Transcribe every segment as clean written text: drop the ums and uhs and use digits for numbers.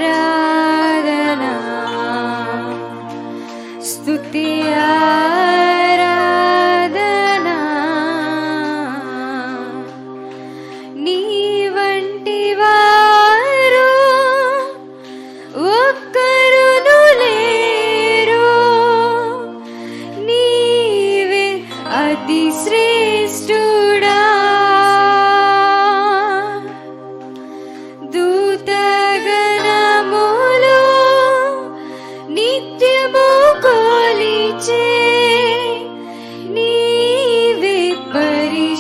ఆరాధనా స్తుతి ఆరాధనా నీ వంటి వారు ఒక్కరును లేరు నీవే అతి శ్రేష్ఠుడా దూతగణములు నిత్యము కొలిచే నీవే పరిశుద్ధుడా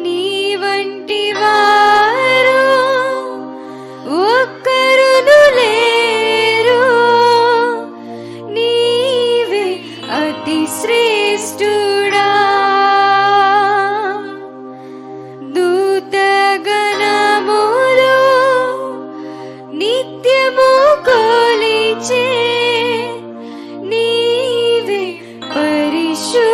నీ వంటి వారు ఒక్కరును లేరు నీవే అతి శ్రేష్ఠుడా దూతగణములు నిత్యము కొలిచే నీవే పరిశుద్ధుడా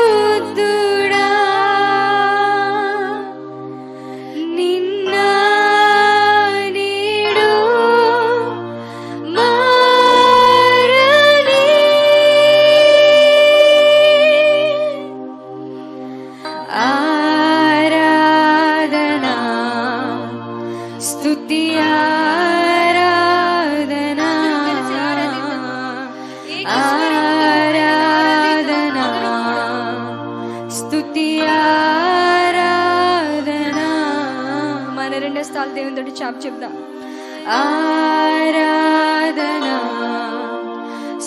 నిన్న నేడు మారని ఆరాధనా స్తుతి ఆరాధనా ఆరాధనా స్తుతి ఆరాధనా మన రెండో స్థాయి దేవుని తోటి చాపు చెప్దాం ఆరాధనా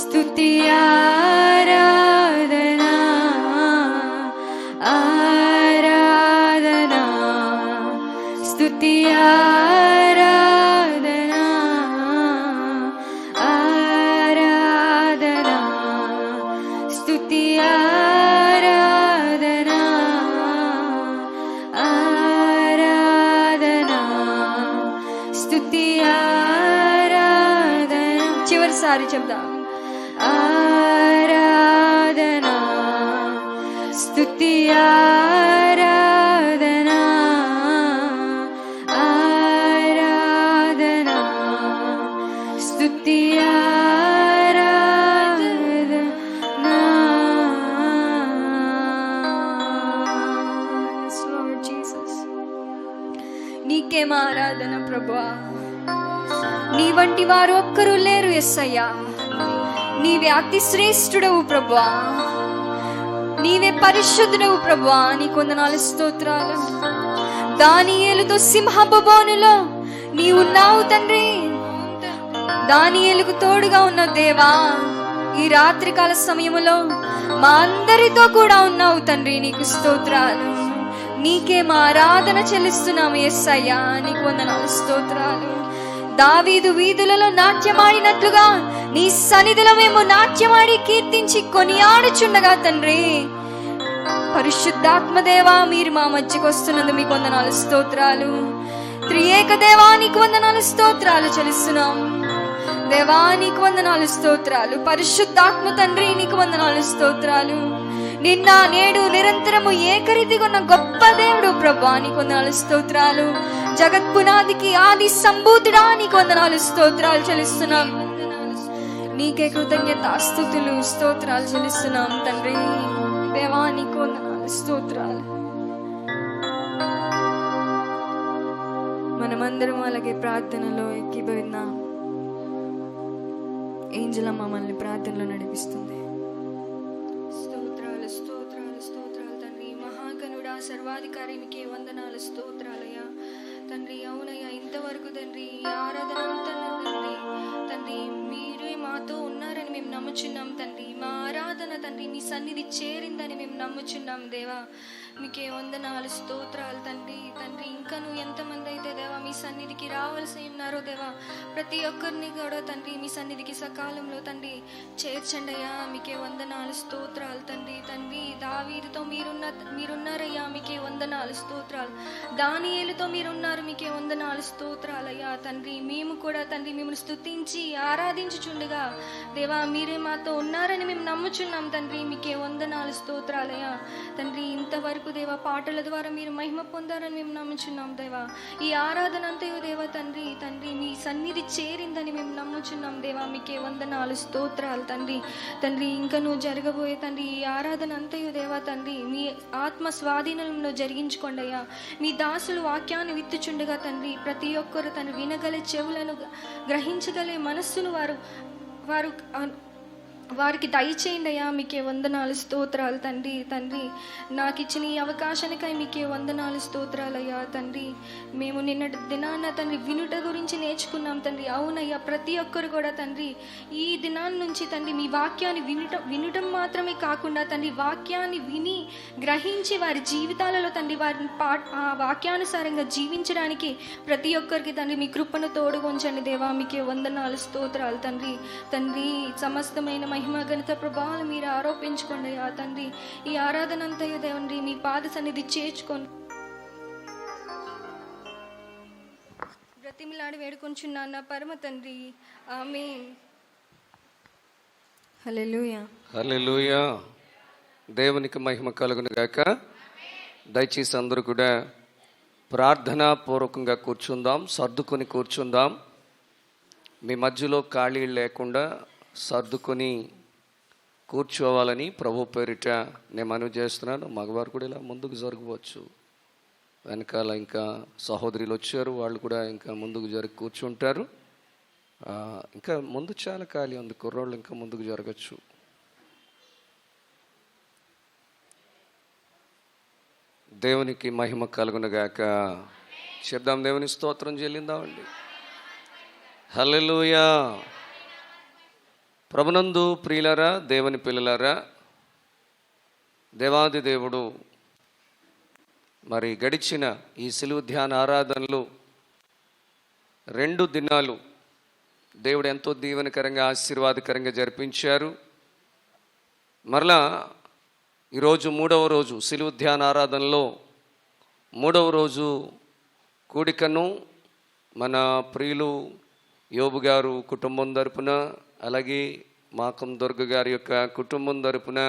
స్తుతి ఆరాధనా ఆరాధనా స్తుతి ఆరాధనా ఆరాధనా స్తుతి ఆరాధనా ఆరాధనా స్తుతి ఆరాధనా చివరిసారి చెప్దాం ఆరాధనా స్తుతి ఆరాధనా ఆరాధనా స్తుతి ఆరాధనా Lord Jesus నీకేం ఆరాధన ప్రభువా నీ వంటి వారు ఒక్కరు లేరు యేసయ్యా నీవే అతి శ్రేష్ఠుడవు ప్రభువా నీవే పరిశుద్ధుడవు ప్రభువా నీకు వందనాలు స్తోత్రాలు దానియేలుతో సింహపు బోనులో నీవున్నావు తండ్రి దానియేలుకు తోడుగా ఉన్న దేవా ఈ రాత్రికాల సమయములో మా అందరితో కూడా ఉన్నావు తండ్రి నీకు స్తోత్రాలు నీకే మా ఆరాధన చెల్లిస్తున్నాము యేసయ్యా నీకు వందనాలు స్తోత్రాలు దావీదు వీధులలో నాట్యమాడినట్లుగా నీ సన్నిధిలో మేము నాట్యమాడి కీర్తించి కొనియాడుచుండగా తండ్రి పరిశుద్ధాత్మ దేవా మీరు మా మధ్యకు వస్తున్నందుకు మీకు వందనాలు స్తోత్రాలు త్రియేక దేవా నీకు వందనాలు స్తోత్రాలు చెల్లిస్తున్నాం దేవా నీకు వందనాలు స్తోత్రాలు పరిశుద్ధాత్మ తండ్రి నీకు వందనాలు స్తోత్రాలు నిన్న నేడు నిరంతరము ఏకరీతిగా ఉన్న గొప్ప దేవుడు ప్రభువా నీకు వందనాలు స్తోత్రాలు జగత్ పునాదికి ఆది సంభూతుడా నీకు వందనాలు స్తోత్రాలు చెల్లిస్తున్నాం నీకే కృతజ్ఞత స్తుతులు స్తోత్రాలు చెల్లిస్తున్నాం తండ్రి దేవా నీకు వందనాలు స్తోత్రాలు మనమందరం అలాగే ప్రార్థనలో ఎక్కిపోయినాం ఏంజెల్ మమ్మల్ని ప్రార్థనలో నడిపిస్తుంది స్తోత్రాలు స్తోత్రాలు స్తోత్రాలు తండ్రి మహాగణుడా సర్వాధికారి మీకే వందనాలు స్తోత్రాలయ్యా తండ్రి అవునయ్యా ఇంతవరకు తండ్రి ఆరాధన అంతా తండ్రి తండ్రి మీరే మాతో ఉన్నారని మేము నమ్ముచున్నాం తండ్రి మా ఆరాధన తండ్రి మీ సన్నిధి చేరిందని మేము నమ్ముచున్నాం దేవా మీకే వందనాలు స్తోత్రాలు తండ్రి తండ్రి ఇంకా నువ్వు ఎంతమంది అయితే దేవా మీ సన్నిధికి రావాల్సి ఉన్నారో దేవా ప్రతి ఒక్కరిని కూడా తండ్రి మీ సన్నిధికి సకాలంలో తండ్రి చేర్చండి అయ్యా మీకే వందనాలు స్తోత్రాలు తండ్రి తండ్రి దావీదుతో మీరున్నారయ్యా మీకే వందనాలు వందనాలు, స్తోత్రాలు. దానియేలుతో మీరు ఉన్నారు, మీకే వందనాలు, స్తోత్రాలయ్యా తండ్రి. మేము కూడా తండ్రి మిమ్మల్ని స్తుతించి ఆరాధించుచుండగా దేవా మీరే మాతో ఉన్నారని మేము నమ్ముచున్నాం తండ్రి. మీకే వందనాలు, స్తోత్రాలయ్యా తండ్రి. ఇంతవరకు దేవా పాటల ద్వారా మీరు మహిమ పొందారని మేము నమ్ముచున్నాం దేవా. ఈ ఆరాధన అంతయు దేవా తండ్రి తండ్రి మీ సన్నిధి చేరిందని మేము నమ్ముచున్నాం దేవా. మీకే వందనాలు, స్తోత్రాలు తండ్రి. తండ్రి ఇంకా నువ్వు జరగబోయే తండ్రి ఈ ఆరాధన అంతయు దేవా తండ్రి మీ ఆత్మ స్వాధీనంలో జరిగించుకోండి అయ్యా. మీ దాసులు వాక్యాన్ని విత్తుచుండగా తండ్రి ప్రతి ఒక్కరు తండ్రి వినగలే చెవులను, గ్రహించగలే మనస్సును వారికి దయచేయండి అయ్యా. మీకే వందనాలు, స్తోత్రాలు తండ్రి. తండ్రి నాకు ఇచ్చిన ఈ అవకాశానికై మీకే వందనాలు, స్తోత్రాలు అయ్యా తండ్రి. మేము నిన్నటి దినాన్న తండ్రి వినుట గురించి నేర్చుకున్నాం తండ్రి. అవునయ్యా, ప్రతి ఒక్కరు కూడా తండ్రి ఈ దినాన్ని నుంచి తండ్రి మీ వాక్యాన్ని వినటం మాత్రమే కాకుండా తండ్రి వాక్యాన్ని విని గ్రహించి వారి జీవితాలలో తండ్రి వారిని ఆ వాక్యానుసారంగా జీవించడానికి ప్రతి ఒక్కరికి తండ్రి మీ కృపను తోడుగొంచండి దేవా. మీకే వందనాలు, స్తోత్రాలు తండ్రి. తండ్రి సమస్తమైన మహిమ ఘనత ప్రభావాలు మీరు ఆరోపించుకోండి ఆ తండ్రి. ఈ ఆరాధన అంతయు తండ్రి మీ పాద సన్నిధి చేర్చుకోండి. బ్రతిమిలాడి వేడుకొంచున్నాను నా పరమ తండ్రి, ఆమేన్. హల్లెలూయా, హల్లెలూయా. దేవునికి మహిమ కలుగును గాక. దయచేసి అందరూ కూడా ప్రార్థనా పూర్వకంగా కూర్చుందాం, సర్దుకొని కూర్చుందాం. మీ మధ్యలో ఖాళీ లేకుండా సర్దుకొని కూర్చోవాలని ప్రభు పేరిట నేను మనవి చేస్తున్నాను. మగవారు కూడా ఇలా ముందుకు జరగవచ్చు. వెనకాల ఇంకా సహోదరులు వచ్చారు, వాళ్ళు కూడా ఇంకా ముందుకు జరిగి కూర్చుంటారు. ఇంకా ముందు చాలా ఖాళీ ఉంది, కుర్రోళ్ళు ఇంకా ముందుకు జరగచ్చు. దేవునికి మహిమ కలుగునుగాక. చెప్దాం, దేవుని స్తోత్రం చెల్లిందామండి. హల్లెలూయా. ప్రభునందు ప్రియులారా, దేవుని పిల్లలారా, దేవాది దేవుడు మరి గడిచిన ఈ సిలువ ధ్యాన ఆరాధనలు 2 దినాలు దేవుడు ఎంతో దీవెనకరంగా ఆశీర్వాదకరంగా జరిపించారు. మరలా ఈరోజు 3వ రోజు సిలువ ధ్యాన ఆరాధనలో 3వ రోజు కూడికను మన ప్రియులు యోబు గారు కుటుంబం తరపున, అలాగే మాకం దుర్గ గారి యొక్క కుటుంబం తరపున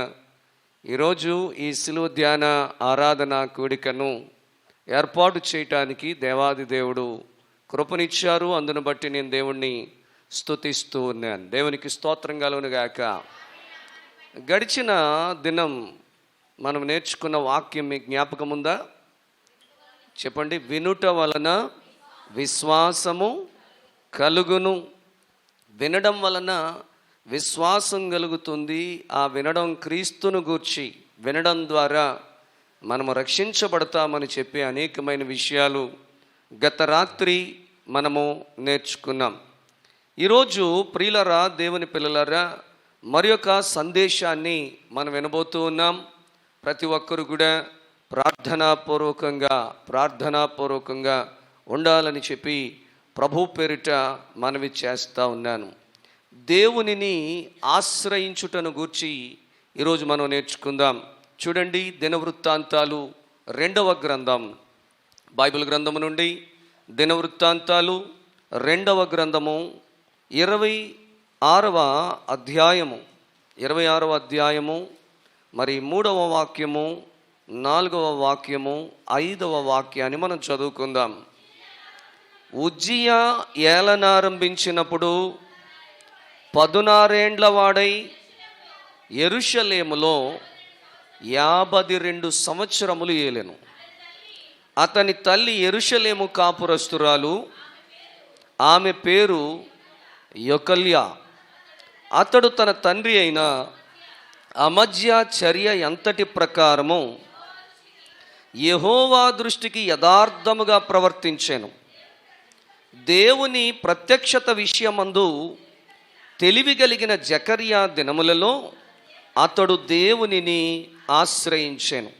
ఈరోజు ఈ సిలువ ధ్యాన ఆరాధన కూడికను ఏర్పాటు చేయటానికి దేవాది దేవుడు కృపనిచ్చారు. అందును బట్టి నేను దేవుణ్ణి స్తుతిస్తూ ఉన్నాను. దేవునికి స్తోత్రం కలుగును గాక. గడిచిన దినం మనం నేర్చుకున్న వాక్యం మీ జ్ఞాపకం ఉందా? చెప్పండి. వినుట వలన విశ్వాసము కలుగును. వినడం వలన విశ్వాసం కలుగుతుంది. ఆ వినడం క్రీస్తును గూర్చి వినడం ద్వారా మనము రక్షించబడతామని చెప్పి అనేకమైన విషయాలు గత రాత్రి మనము నేర్చుకున్నాం. ఈరోజు ప్రియులరా, దేవుని పిల్లలరా, మరి ఒక సందేశాన్ని మనం వినబోతూ ఉన్నాం. ప్రతి ఒక్కరు కూడా ప్రార్థనాపూర్వకంగా ఉండాలని చెప్పి ప్రభు పేరిట మనవి చేస్తూ ఉన్నాను. దేవునిని ఆశ్రయించుటను గూర్చి ఈరోజు మనం నేర్చుకుందాం. చూడండి, దినవృత్తాంతాలు 2వ గ్రంథం, బైబిల్ గ్రంథము నుండి దినవృత్తాంతాలు 2వ గ్రంథము 26వ అధ్యాయము మరి 3వ వాక్యము, 4వ వాక్యము, 5వ వాక్యాన్ని మనం చదువుకుందాం. ఉజ్జియా ఏలనారంభించినప్పుడు 16 ఏండ్ల వాడై యెరూషలేములో 52 సంవత్సరములు ఏలెను. అతని తల్లి యెరూషలేము కాపురస్తురాలు, ఆమె పేరు యొకల్యా. అతడు తన తండ్రి అయిన అమజ్యా చర్య ఎంతటి ప్రకారము యెహోవా దృష్టికి యథార్థముగా ప్రవర్తించెను. దేవుని ప్రత్యక్షత విషయమందు తెలివి కలిగిన జకర్యా దినములలో అతడు దేవునిని ఆశ్రయించెను.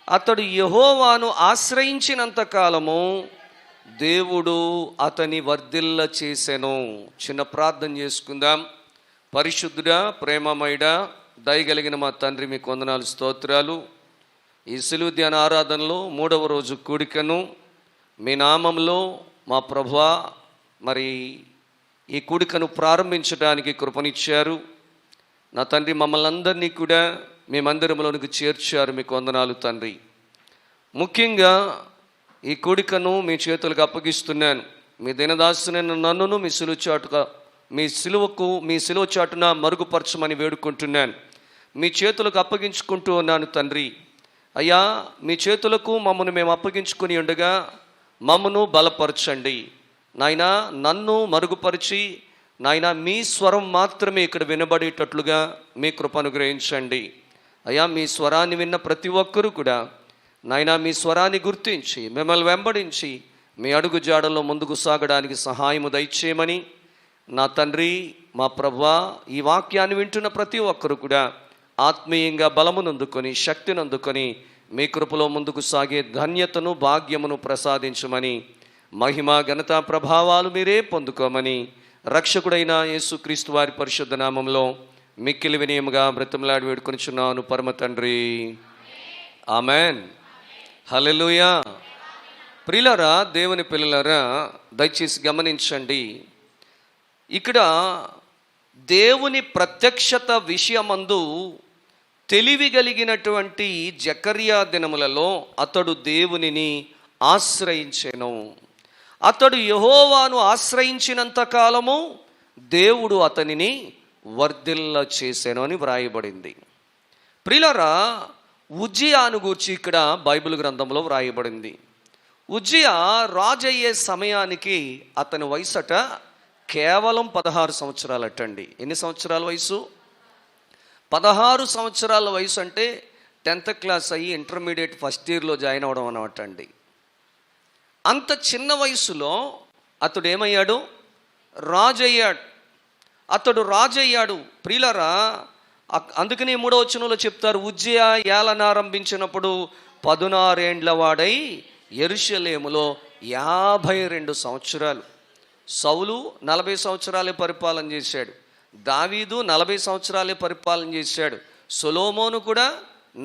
అతడు యెహోవాను ఆశ్రయించినంత కాలము దేవుడు అతని వర్ధిల్ల చేసెను. చిన్న ప్రార్థన చేసుకుందాం. పరిశుద్ధుడా, ప్రేమమయుడా, దయగలిగిన మా తండ్రి, మీకు వందనాలు, స్తోత్రాలు. ఈ సిలువ ధ్యాన ఆరాధనలో 3వ రోజు కూడికను మీ నామంలో మా ప్రభువా మరి ఈ కూడికను ప్రారంభించడానికి కృపనిచ్చారు. నా తండ్రి, మమ్మల్ని అందరినీ కూడా మీ మందిరంలోనికి చేర్చారు. మీకు వందనాలు తండ్రి. ముఖ్యంగా ఈ కూడికను మీ చేతులకు అప్పగిస్తున్నాను. మీ దినదాసునైన నన్నును మీ సిలువ చాటున మరుగుపరచమని వేడుకుంటున్నాను. మీ చేతులకు అప్పగించుకుంటూ ఉన్నాను తండ్రి. అయ్యా, మీ చేతులకు మమ్మను మేము అప్పగించుకుని ఉండగా మమ్మను బలపరచండి నాయనా. నన్ను మరుగుపరిచి నాయనా మీ స్వరం మాత్రమే ఇక్కడ వినబడేటట్లుగా మీ కృప అనుగ్రహించండి. అయ్యా, మీ స్వరాన్ని విన్న ప్రతి ఒక్కరూ కూడా నాయనా మీ స్వరాన్ని గుర్తించి మిమ్మల్ని వెంబడించి మీ అడుగు జాడల్లో ముందుకు సాగడానికి సహాయము దయచేయమని నా తండ్రి, మా ప్రభువా, ఈ వాక్యాన్ని వింటున్న ప్రతి ఒక్కరు కూడా ఆత్మీయంగా బలమునందుకొని శక్తినందుకొని మీ కృపలో ముందుకు సాగే ధన్యతను భాగ్యమును ప్రసాదించమని, మహిమ ఘనత ప్రభావాలు మీరే పొందుకోమని రక్షకుడైన యేసుక్రీస్తు వారి పరిశుద్ధ నామంలో మిక్కిలి వినయముగా బ్రతిమలాడి వేడుకొనిచున్నాను పరమ తండ్రి. ఆమెన్. హల్లెలూయా. ప్రియులారా, దేవుని పిల్లలారా, దయచేసి గమనించండి. ఇక్కడ దేవుని ప్రత్యక్షత విషయమందు తెలివి కలిగినటువంటి జకర్యా దినములలో అతడు దేవునిని ఆశ్రయించెను. అతడు యెహోవాను ఆశ్రయించినంత కాలము దేవుడు అతనిని వర్ధిల్ల చేసెను అని వ్రాయబడింది. ప్రియులారా, ఉజ్జియాను గూర్చి ఇక్కడ బైబిల్ గ్రంథంలో వ్రాయబడింది. ఉజ్జియా రాజయ్యే సమయానికి అతని వయసట కేవలం 16 సంవత్సరాలటండి. ఎన్ని సంవత్సరాల వయసు? 16 సంవత్సరాల వయసు అంటే 10th క్లాస్ అయ్యి ఇంటర్మీడియట్ ఫస్ట్ ఇయర్లో జాయిన్ అవ్వడం అన్నమాట అండి. అంత చిన్న వయసులో అతడు ఏమయ్యాడు? రాజయ్యాడు. అతడు రాజయ్యాడు. ప్రియులారా, అందుకని 3వ వచనంలో చెప్తారు, ఉజ్జియా ఏలనారంభించినప్పుడు 16 ఏండ్ల వాడై యెరూషలేములో 52 సంవత్సరాలు. సౌలు 40 సంవత్సరాలే పరిపాలన చేశాడు. దావీదు 40 సంవత్సరాలే పరిపాలన చేశాడు. సొలొమోను కూడా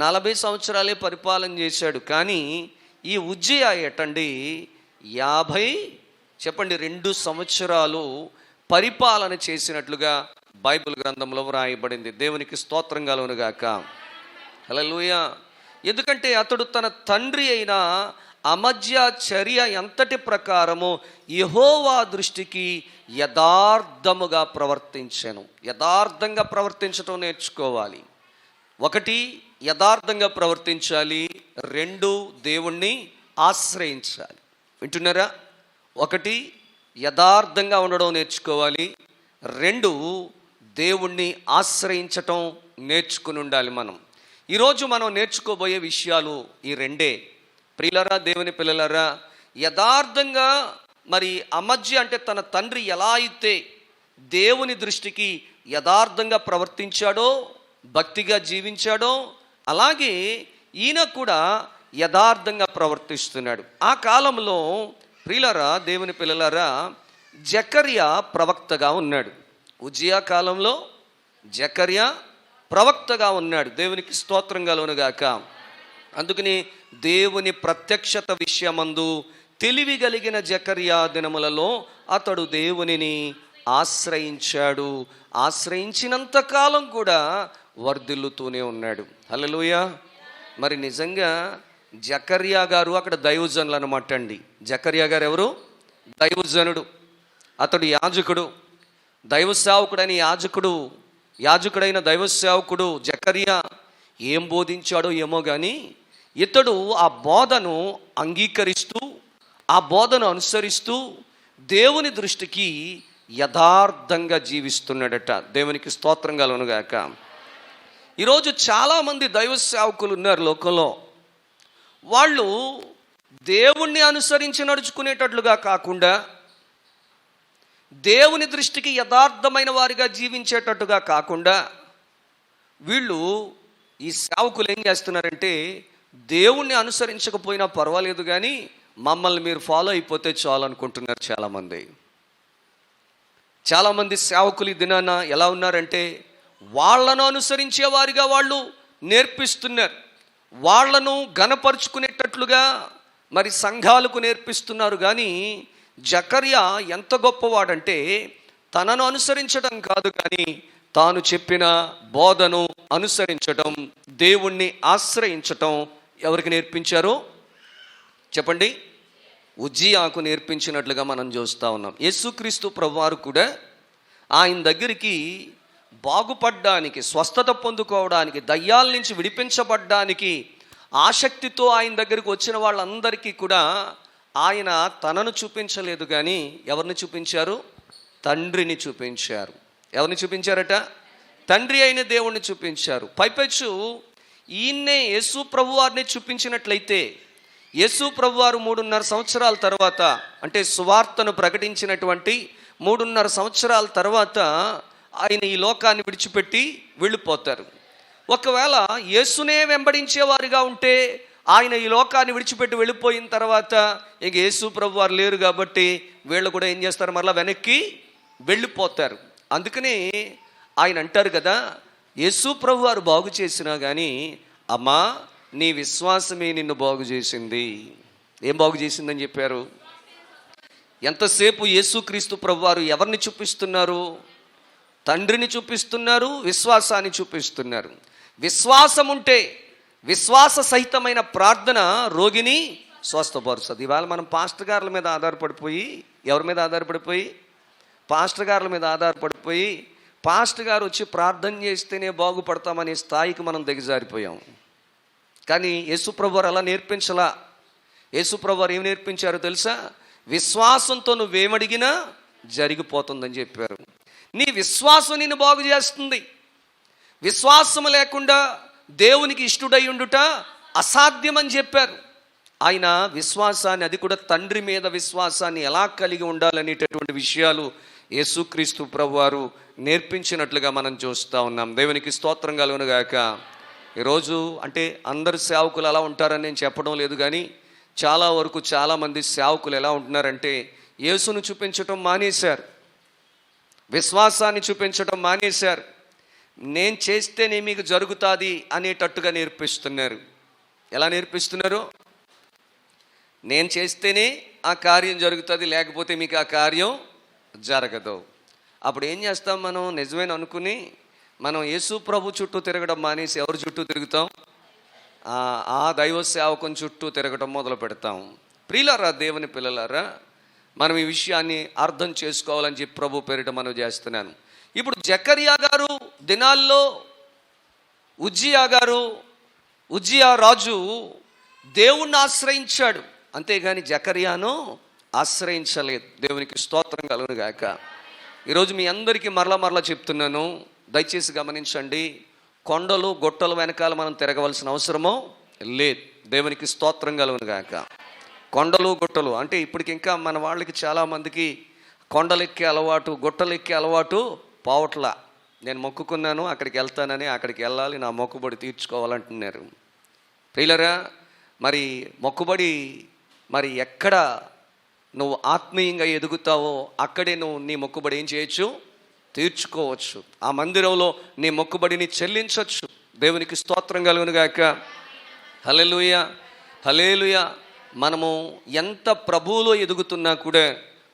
40 సంవత్సరాలే పరిపాలన చేశాడు. కానీ ఈ ఉజ్జియా ఏటండి 52 సంవత్సరాలు పరిపాలన చేసినట్లుగా బైబిల్ గ్రంథంలో వ్రాయబడింది. దేవునికి స్తోత్రం కలుగునుగాక. హల్లెలూయా. ఎందుకంటే అతడు తన తండ్రి అయిన అమజ్య చర్య ఎంతటి ప్రకారము యెహోవా దృష్టికి యథార్థముగా ప్రవర్తించెను. యథార్థంగా ప్రవర్తించడం నేర్చుకోవాలి. 1 యథార్థంగా ప్రవర్తించాలి, 2 దేవుణ్ణి ఆశ్రయించాలి. వింటున్నారా? 1 యథార్థంగా ఉండడం నేర్చుకోవాలి, 2 దేవుణ్ణి ఆశ్రయించటం నేర్చుకుని ఉండాలి. ఈరోజు మనం నేర్చుకోబోయే విషయాలు ఈ 2. ప్రియులరా, దేవుని పిల్లలరా, యథార్థంగా మరి అమజ్య అంటే తన తండ్రి ఎలా అయితే దేవుని దృష్టికి యథార్థంగా ప్రవర్తించాడో, భక్తిగా జీవించాడో, అలాగే ఈయన కూడా యథార్థంగా ప్రవర్తిస్తున్నాడు. ఆ కాలంలో ప్రియులరా, దేవుని పిల్లలరా, జకర్యా ప్రవక్తగా ఉన్నాడు. ఉజ్జియా కాలంలో జకర్యా ప్రవక్తగా ఉన్నాడు. దేవునికి స్తోత్రం కలుగునుగాక. అందుకని దేవుని ప్రత్యక్షత విషయమందు తెలివి కలిగిన జకర్యా దినములలో అతడు దేవునిని ఆశ్రయించాడు. ఆశ్రయించినంత కాలం కూడా వర్ధిల్లుతూనే ఉన్నాడు. హల్లెలూయా. మరి నిజంగా జకర్యా గారు అక్కడ దైవజనులు అనమాట అండి. జకర్యా గారు ఎవరు? దైవజనుడు. అతడు యాజకుడు, దైవ సేవకుడని యాజకుడైన దైవ సేవకుడు జకర్యా ఏం బోధించాడో ఏమో కానీ ఇతడు ఆ బోధను అంగీకరిస్తూ, ఆ బోధను అనుసరిస్తూ దేవుని దృష్టికి యథార్థంగా జీవిస్తున్నాడట. దేవునికి స్తోత్రం కలుగునుగాక. ఈరోజు చాలామంది దైవ సేవకులు ఉన్నారు లోకంలో. వాళ్ళు దేవుణ్ణి అనుసరించి నడుచుకునేటట్లుగా కాకుండా, దేవుని దృష్టికి యథార్థమైన వారిగా జీవించేటట్టుగా కాకుండా, వీళ్ళు ఈ సేవకులు ఏం చేస్తున్నారంటే, దేవుణ్ణి అనుసరించకపోయినా పర్వాలేదు కానీ మమ్మల్ని మీరు ఫాలో అయిపోతే చాలు అనుకుంటున్నారు చాలామంది సేవకులు ఈ దినాన ఎలా ఉన్నారంటే, వాళ్ళను అనుసరించే వారిగా వాళ్ళు నేర్పిస్తున్నారు, వాళ్లను ఘనపరుచుకునేటట్లుగా మరి సంఘాలకు నేర్పిస్తున్నారు. కానీ జకర్యా ఎంత గొప్పవాడంటే తనను అనుసరించడం కాదు, కానీ తాను చెప్పిన బోధను అనుసరించటం, దేవుణ్ణి ఆశ్రయించటం ఎవరికి నేర్పించారు చెప్పండి? ఉజ్జియాకు నేర్పించినట్లుగా మనం చూస్తూ ఉన్నాం. యేసుక్రీస్తు ప్రభువారు కూడా ఆయన దగ్గరికి బాగుపడ్డానికి, స్వస్థత పొందుకోవడానికి, దయ్యాల నుంచి విడిపించబడ్డానికి ఆసక్తితో ఆయన దగ్గరికి వచ్చిన వాళ్ళందరికీ కూడా ఆయన తనను చూపించలేదు, కానీ ఎవరిని చూపించారు? తండ్రిని చూపించారు. ఎవరిని చూపించారట? తండ్రి అయిన దేవుణ్ణి చూపించారు. పైపెచ్చు ఈయన్నే యేసు ప్రభువారిని చూపించినట్లయితే, యేసు ప్రభువారు 3.5 సంవత్సరాల తర్వాత, అంటే సువార్తను ప్రకటించినటువంటి 3.5 సంవత్సరాల తర్వాత ఆయన ఈ లోకాన్ని విడిచిపెట్టి వెళ్ళిపోతారు. ఒకవేళ యేసునే వెంబడించేవారుగా ఉంటే, ఆయన ఈ లోకాన్ని విడిచిపెట్టి వెళ్ళిపోయిన తర్వాత ఇక యేసు ప్రభువారు లేరు కాబట్టి వీళ్ళు కూడా ఏం చేస్తారు? మరలా వెనక్కి వెళ్ళిపోతారు. అందుకని ఆయన అంటారు కదా, యేసు ప్రభువారు బాగు చేసినా కానీ, అమ్మా నీ విశ్వాసమే నిన్ను బాగు చేసింది. ఏం బాగు చేసిందని చెప్పారు? ఎంతసేపు యేసుక్రీస్తు ప్రభువారు ఎవరిని చూపిస్తున్నారు? తండ్రిని చూపిస్తున్నారు, విశ్వాసాన్ని చూపిస్తున్నారు. విశ్వాసం ఉంటే విశ్వాస సహితమైన ప్రార్థన రోగిని స్వస్థపరుస్తుంది. ఇవాళ మనం పాస్టర్ గారుల మీద ఆధారపడిపోయి, ఎవరి మీద ఆధారపడిపోయి? పాస్టర్ గారుల మీద ఆధారపడిపోయి, పాస్టర్ గారు వచ్చి ప్రార్థన చేస్తేనే బాగుపడతామనే స్థాయికి మనం దిగజారిపోయాం. కానీ యేసుప్రభు వారు అలా నేర్పించలా. యేసుప్రభు వారు ఏం నేర్పించారో తెలుసా? విశ్వాసంతో నువ్వేమడిగినా జరిగిపోతుందని చెప్పారు. నీ విశ్వాసం నిన్ను బాగు చేస్తుంది. విశ్వాసం లేకుండా దేవునికి ఇష్టుడై ఉండుట అసాధ్యమని చెప్పారు. ఆయన విశ్వాసాన్ని, అది కూడా తండ్రి మీద విశ్వాసాన్ని ఎలా కలిగి ఉండాలనేటటువంటి విషయాలు యేసుక్రీస్తు ప్రభువారు నేర్పించినట్లుగా మనం చూస్తూ ఉన్నాం. దేవునికి స్తోత్రం కలుగును గాక. ఈరోజు అంటే అందరు సేవకులు అలా ఉంటారని నేను చెప్పడం లేదు, కానీ చాలా వరకు చాలామంది సేవకులు ఎలా ఉంటున్నారంటే యేసును చూపించటం మానేశారు, విశ్వాసాన్ని చూపించటం మానేశారు. నేను చేస్తేనే మీకు జరుగుతుంది అనేటట్టుగా నేర్పిస్తున్నారు. ఎలా నేర్పిస్తున్నారు? నేను చేస్తేనే ఆ కార్యం జరుగుతుంది, లేకపోతే మీకు ఆ కార్యం జరగదు. అప్పుడు ఏం చేస్తాం మనం? నిజమైన అనుకుని మనం యేసు ప్రభు చుట్టూ తిరగడం మానేసి ఎవరి చుట్టూ తిరుగుతాం? ఆ దైవ సేవకుని చుట్టూ తిరగడం మొదలు పెడతాం. ప్రియులారా, దేవుని పిల్లలారా, మనం ఈ విషయాన్ని అర్థం చేసుకోవాలని చెప్పి ప్రభు పేరిట మనం చేస్తున్నాను. ఇప్పుడు జకర్యా గారు దినాల్లో ఉజ్జియా రాజు దేవుణ్ణి ఆశ్రయించాడు, అంతేగాని జకర్యాను ఆశ్రయించలేదు. దేవునికి స్తోత్రం కలుగును గాక. ఈరోజు మీ అందరికీ మరలా చెప్తున్నాను, దయచేసి గమనించండి. కొండలు గొట్టలు వెనకాల మనం తిరగవలసిన అవసరమో లేదు. దేవునికి స్తోత్రం కలుగును గాక. కొండలు గొట్టలు అంటే ఇప్పటికి ఇంకా మన వాళ్ళకి చాలామందికి కొండలు ఎక్కే అలవాటు, గొట్టలు ఎక్కే అలవాటు పోవట్లా. నేను మొక్కుకున్నాను, అక్కడికి వెళ్తానని, అక్కడికి వెళ్ళాలి, నా మొక్కుబడి తీర్చుకోవాలంటున్నారు. ప్రియులరా, మరి మొక్కుబడి మరి ఎక్కడ నువ్వు ఆత్మీయంగా ఎదుగుతావో అక్కడే నువ్వు నీ మొక్కుబడి ఏం చేయొచ్చు? తీర్చుకోవచ్చు. ఆ మందిరంలో నీ మొక్కుబడిని చెల్లించవచ్చు. దేవునికి స్తోత్రం కలుగును గాక. హల్లెలూయా, హల్లెలూయా. మనము ఎంత ప్రభువులో ఎదుగుతున్నా కూడా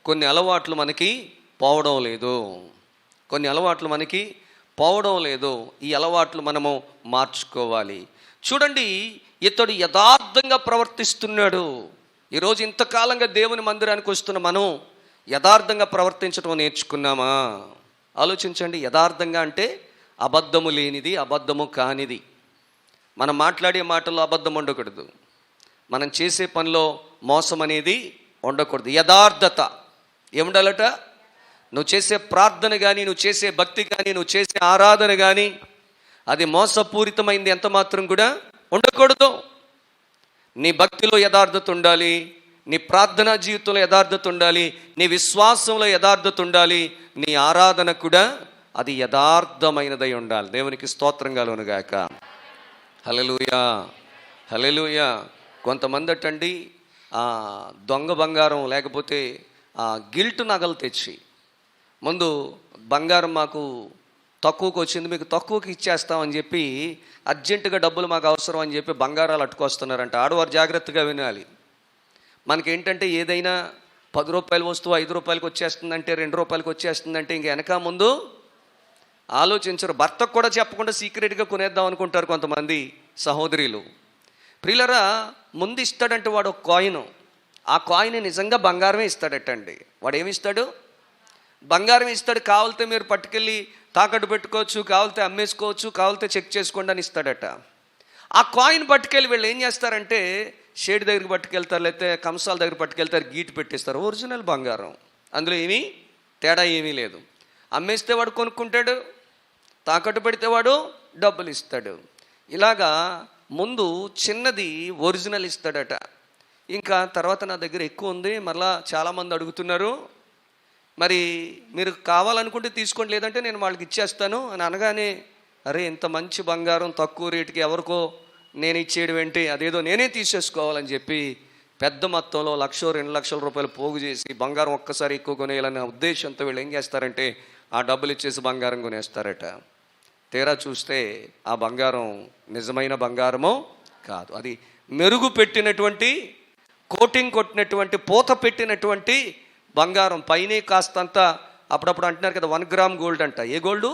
కొన్ని అలవాట్లు మనకి పోవడం లేదు. ఈ అలవాట్లు మనము మార్చుకోవాలి. చూడండి, ఇతడు యథార్థంగా ప్రవర్తిస్తున్నాడు. ఈరోజు ఇంతకాలంగా దేవుని మందిరానికి వస్తున్న మనం యథార్థంగా ప్రవర్తించడం నేర్చుకున్నామా? ఆలోచించండి. యథార్థంగా అంటే అబద్ధము లేనిది, అబద్ధము కానిది. మనం మాట్లాడే మాటల్లో అబద్ధం ఉండకూడదు, మనం చేసే పనిలో మోసం అనేది ఉండకూడదు. యథార్థత ఏముండాలట? నువ్వు చేసే ప్రార్థన కానీ, నువ్వు చేసే భక్తి కానీ, నువ్వు చేసే ఆరాధన కానీ అది మోసపూరితమైంది ఎంత మాత్రం కూడా ఉండకూడదు. నీ భక్తిలో యథార్థత ఉండాలి, నీ ప్రార్థనా జీవితంలో యథార్థత ఉండాలి, నీ విశ్వాసంలో యథార్థత ఉండాలి, నీ ఆరాధన కూడా అది యథార్థమైనదై ఉండాలి. దేవునికి స్తోత్రం కలుగును గాక. హల్లెలూయా, హల్లెలూయా. కొంతమంది అటండి దొంగ బంగారం లేకపోతే గిల్ట్ నగలు తెచ్చి, ముందు బంగారం మాకు తక్కువకి వచ్చింది, మీకు తక్కువకి ఇచ్చేస్తామని చెప్పి అర్జెంటుగా డబ్బులు మాకు అవసరం అని చెప్పి బంగారాలు అట్టుకొస్తున్నారంట. ఆడవారు జాగ్రత్తగా వినాలి. మనకేంటంటే ఏదైనా 10 రూపాయల వస్తువు 5 రూపాయలకి వచ్చేస్తుందంటే, 2 రూపాయలకి వచ్చేస్తుందంటే ఇంక వెనక ముందు ఆలోచించరు. భర్తకు కూడా చెప్పకుండా సీక్రెట్గా కొనేద్దాం అనుకుంటారు కొంతమంది సహోదరులు. ప్రియులరా, ముందు ఇస్తాడంటే వాడు ఒక కాయిన్, ఆ కాయిన్ నిజంగా బంగారమే ఇస్తాడటండి. వాడు ఏమి ఇస్తాడు? బంగారం ఇస్తాడు. కావాలితే మీరు పట్టుకెళ్ళి తాకట్టు పెట్టుకోవచ్చు, కావాలితే అమ్మేసుకోవచ్చు, కావాలితే చెక్ చేసుకోండి అని ఇస్తాడట. ఆ కాయిన్ పట్టుకెళ్ళి వీళ్ళు ఏం చేస్తారంటే షేడ్ దగ్గరికి పట్టుకెళ్తారు, లేకపోతే కంసాల దగ్గర పట్టుకెళ్తారు, గీటు పెట్టేస్తారు. ఒరిజినల్ బంగారం, అందులో ఏమీ తేడా ఏమీ లేదు. అమ్మేస్తే వాడు కొనుక్కుంటాడు, తాకట్టు పెడితే వాడు డబ్బులు ఇస్తాడు. ఇలాగా ముందు చిన్నది ఒరిజినల్ ఇస్తాడట. ఇంకా తర్వాత నా దగ్గర ఎక్కువ ఉంది, మరలా చాలామంది అడుగుతున్నారు, మరి మీరు కావాలనుకుంటే తీసుకోండి, లేదంటే నేను వాళ్ళకి ఇచ్చేస్తాను అని అనగానే, అరే ఇంత మంచి బంగారం తక్కువ రేటుకి ఎవరికో నేను ఇచ్చేయడం ఏంటి, అదేదో నేనే తీసేసుకోవాలని చెప్పి పెద్ద మొత్తంలో 1,00,000 2 లక్షల రూపాయలు పోగు చేసి బంగారం ఒక్కసారి ఎక్కువ కొనేయాలనే ఉద్దేశంతో వీళ్ళు ఏం చేస్తారంటే ఆ డబ్బులు ఇచ్చేసి బంగారం కొనేస్తారట. తీరా చూస్తే ఆ బంగారం నిజమైన బంగారమో కాదు, అది మెరుగు పెట్టినటువంటి, కోటింగ్ కొట్టినటువంటి, పూత పెట్టినటువంటి బంగారం. పైనే కాస్తంత అప్పుడప్పుడు అంటున్నారు కదా 1 గ్రామ్ గోల్డ్ అంట. ఏ గోల్డు?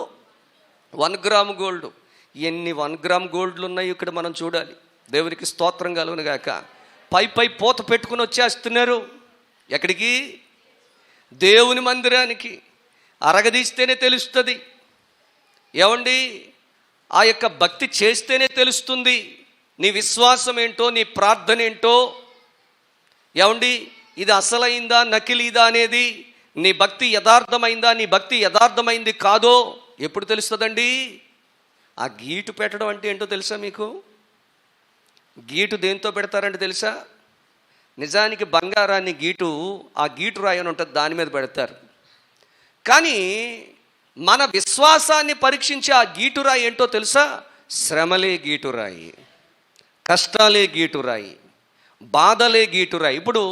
1 gram gold. ఎన్ని 1 గ్రామ్ గోల్డ్లు ఉన్నాయి ఇక్కడ మనం చూడాలి. దేవునికి స్తోత్రం కలుగును గాక. పై పూత పెట్టుకుని వచ్చేస్తున్నారు. ఎక్కడికి? దేవుని మందిరానికి. అరగదీస్తేనే తెలుస్తుంది. ఏమండి, ఆ యొక్క భక్తి చేస్తేనే తెలుస్తుంది నీ విశ్వాసం ఏంటో, నీ ప్రార్థన ఏంటో. ఏమండి, ఇది అసలైందా నకిలీదా అనేది, నీ భక్తి యథార్థమైందా నీ భక్తి యథార్థమైంది కాదో ఎప్పుడు తెలుస్తుందండి? ఆ గీటు పెట్టడం అంటే ఏంటో తెలుసా మీకు? గీటు దేంతో పెడతారంటే తెలుసా? నిజానికి బంగారాన్ని గీటు, ఆ గీటు రాయి అని ఉంటుంది, దాని మీద పెడతారు. కానీ మన విశ్వాసాన్ని పరీక్షించే ఆ గీటురాయి ఏంటో తెలుసా? శ్రమలే గీటురాయి, కష్టాలే గీటురాయి, బాధలే గీటురాయి. ఇప్పుడు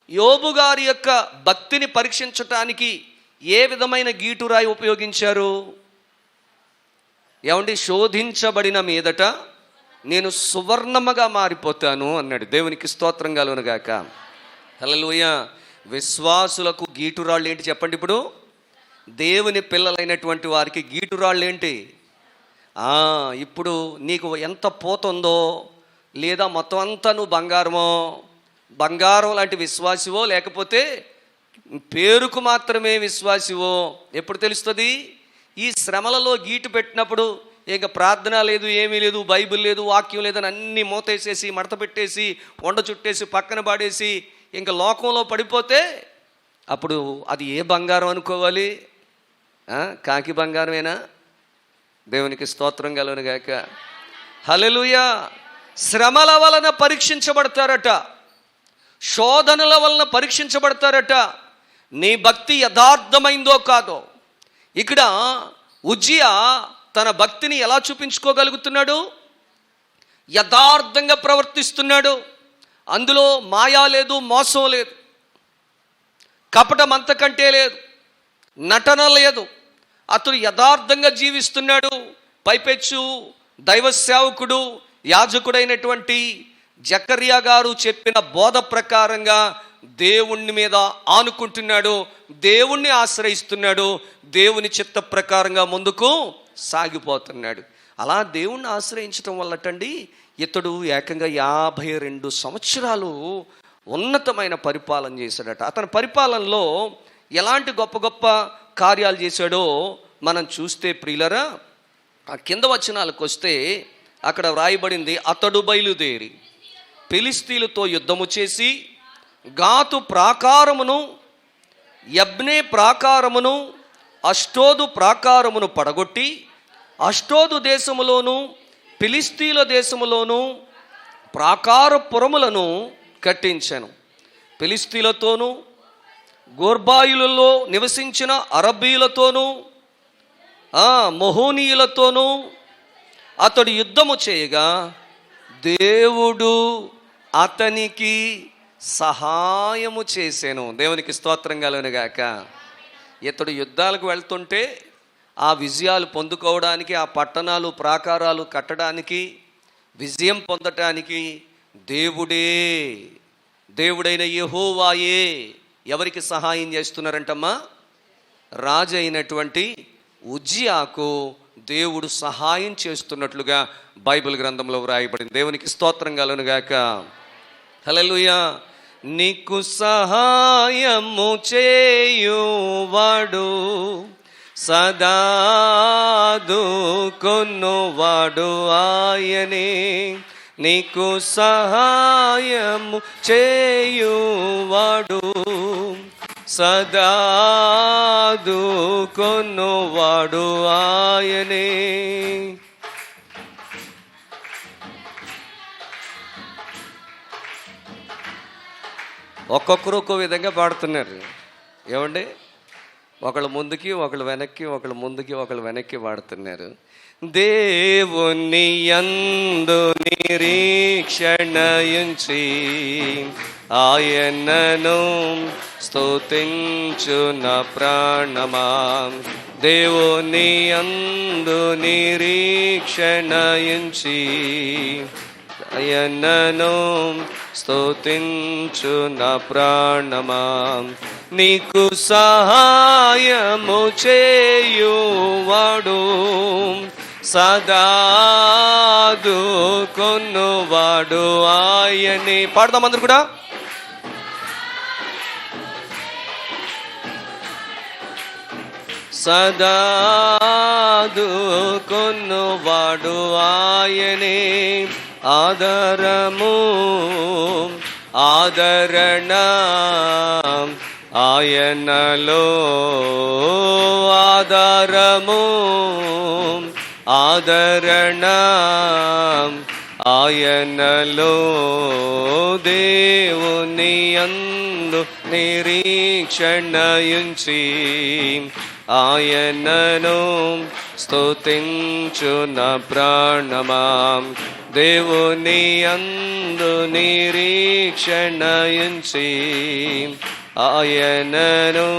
యోబు గారి యొక్క భక్తిని పరీక్షించటానికి ఏ విధమైన గీటురాయి ఉపయోగించారు? ఏమండి, శోధించబడిన మీదట నేను సువర్ణముగా మారిపోతాను అన్నాడు. దేవునికి స్తోత్రం కలుగును గాక. హల్లెలూయా. విశ్వాసులకు గీటురాళ్ళు ఏంటి చెప్పండి? ఇప్పుడు దేవుని పిల్లలైనటువంటి వారికి గీటురాళ్ళు ఏంటి? ఇప్పుడు నీకు ఎంత పోతుందో, లేదా మొత్తం అంతా నువ్వు బంగారం లాంటి విశ్వాసివో, లేకపోతే పేరుకు మాత్రమే విశ్వాసివో ఎప్పుడు తెలుస్తుంది? ఈ శ్రమలలో గీటు పెట్టినప్పుడు ఇక ప్రార్థన లేదు, ఏమీ లేదు, బైబిల్ లేదు, వాక్యం లేదని అన్నీ మూతేసేసి మడత పెట్టేసి వండ చుట్టేసి పక్కన పాడేసి ఇంకా లోకంలో పడిపోతే అప్పుడు అది ఏ బంగారం అనుకోవాలి? కాకి బంగారమేనా? దేవునికి స్తోత్రం కలుగును గాక. హల్లెలూయా. శ్రమల వలన పరీక్షించబడతారట, శోధనల వలన పరీక్షించబడతారట. నీ భక్తి యథార్థమైందో కాదో. ఇక్కడ ఉజ్జియా తన భక్తిని ఎలా చూపించుకోగలుగుతున్నాడు? యథార్థంగా ప్రవర్తిస్తున్నాడు. అందులో మాయా లేదు, మోసం లేదు, కపటం అంతకంటే లేదు, నటన లేదు. అతడు యథార్థంగా జీవిస్తున్నాడు. పైపెచ్చు దైవ సేవకుడు, యాజకుడైనటువంటి జకర్యా గారు చెప్పిన బోధ ప్రకారంగా దేవుని మీద ఆనుకుంటున్నాడు, దేవుణ్ణి ఆశ్రయిస్తున్నాడు, దేవుని చిత్త ప్రకారంగా ముందుకు సాగిపోతున్నాడు. అలా దేవుణ్ణి ఆశ్రయించడం వల్లటండి ఇతడు ఏకంగా 52 సంవత్సరాలు ఉన్నతమైన పరిపాలన చేశాడట. అతని పరిపాలనలో ఎలాంటి గొప్ప గొప్ప కార్యాలు చేశాడో మనం చూస్తే ప్రియులరా, ఆ కింద వచనాలకు వస్తే అక్కడ వ్రాయబడింది, అతడు బయలుదేరి ఫిలిష్తీయులతో యుద్ధము చేసి గాతు ప్రాకారమును, యబ్నే ప్రాకారమును, అష్టోదు ప్రాకారమును పడగొట్టి అష్టోదు దేశములోను ఫిలిష్తీయుల దేశములోను ప్రాకారపురములను కట్టించాను. ఫిలిష్తీయులతోనూ గోర్బాయులలో నివసించిన అరబీలతోనూ మొహోనీయులతోనూ అతడు యుద్ధము చేయగా దేవుడు అతనికి సహాయము చేశాను. దేవునికి స్తోత్రం కలుగును గాక. ఇతడు యుద్ధాలకు వెళ్తుంటే ఆ విజయాలు పొందుకోవడానికి, ఆ పట్టణాలు ప్రాకారాలు కట్టడానికి, విజయం పొందటానికి దేవుడైన యెహోవాయే ఎవరికి సహాయం చేస్తున్నారంటమ్మా? రాజు అయినటువంటి ఉజ్జియాకు దేవుడు సహాయం చేస్తున్నట్లుగా బైబిల్ గ్రంథంలో వ్రాయబడింది. దేవునికి స్తోత్రం కలుగును గాక. హల్లెలూయా. నీకు సహాయము చేయువాడు, సదాదుకొనువాడు ఆయనే. నీకు సహాయము చేయువాడు, సదాదుకొనువాడు ఆయనే. ఒక్కొక్కరు ఒక్కో విధంగా పాడుతున్నారు. ఏమండి? ఒకళ్ళు ముందుకి, ఒకళ్ళు వెనక్కి, ఒకళ్ళు ముందుకి, ఒకళ్ళు వెనక్కి పాడుతున్నారు. దేవుని యందు నిరీక్షణయుంచి ఆయనను స్తుతించు నా ప్రాణమా. దేవుని యందు నిరీక్షణయుంచి ఆయనను స్తుతించు నా ప్రాణమా. నీకు సహాయము చేయువాడు, సదాదుకొనువాడు ఆయనే. పాడదాం అందరు కూడా. సదాదుకొనువాడు ఆయనే. ఆదరము ఆదరణ ఆయనలో, ఆదరము ఆదరణ ఆయనలో. దేవుని యందు నిరీక్షణయుంచి ఆయనను స్తుతించు నా ప్రాణమా. దేవుని యందు నిరీక్షణయుంచి ఆయనను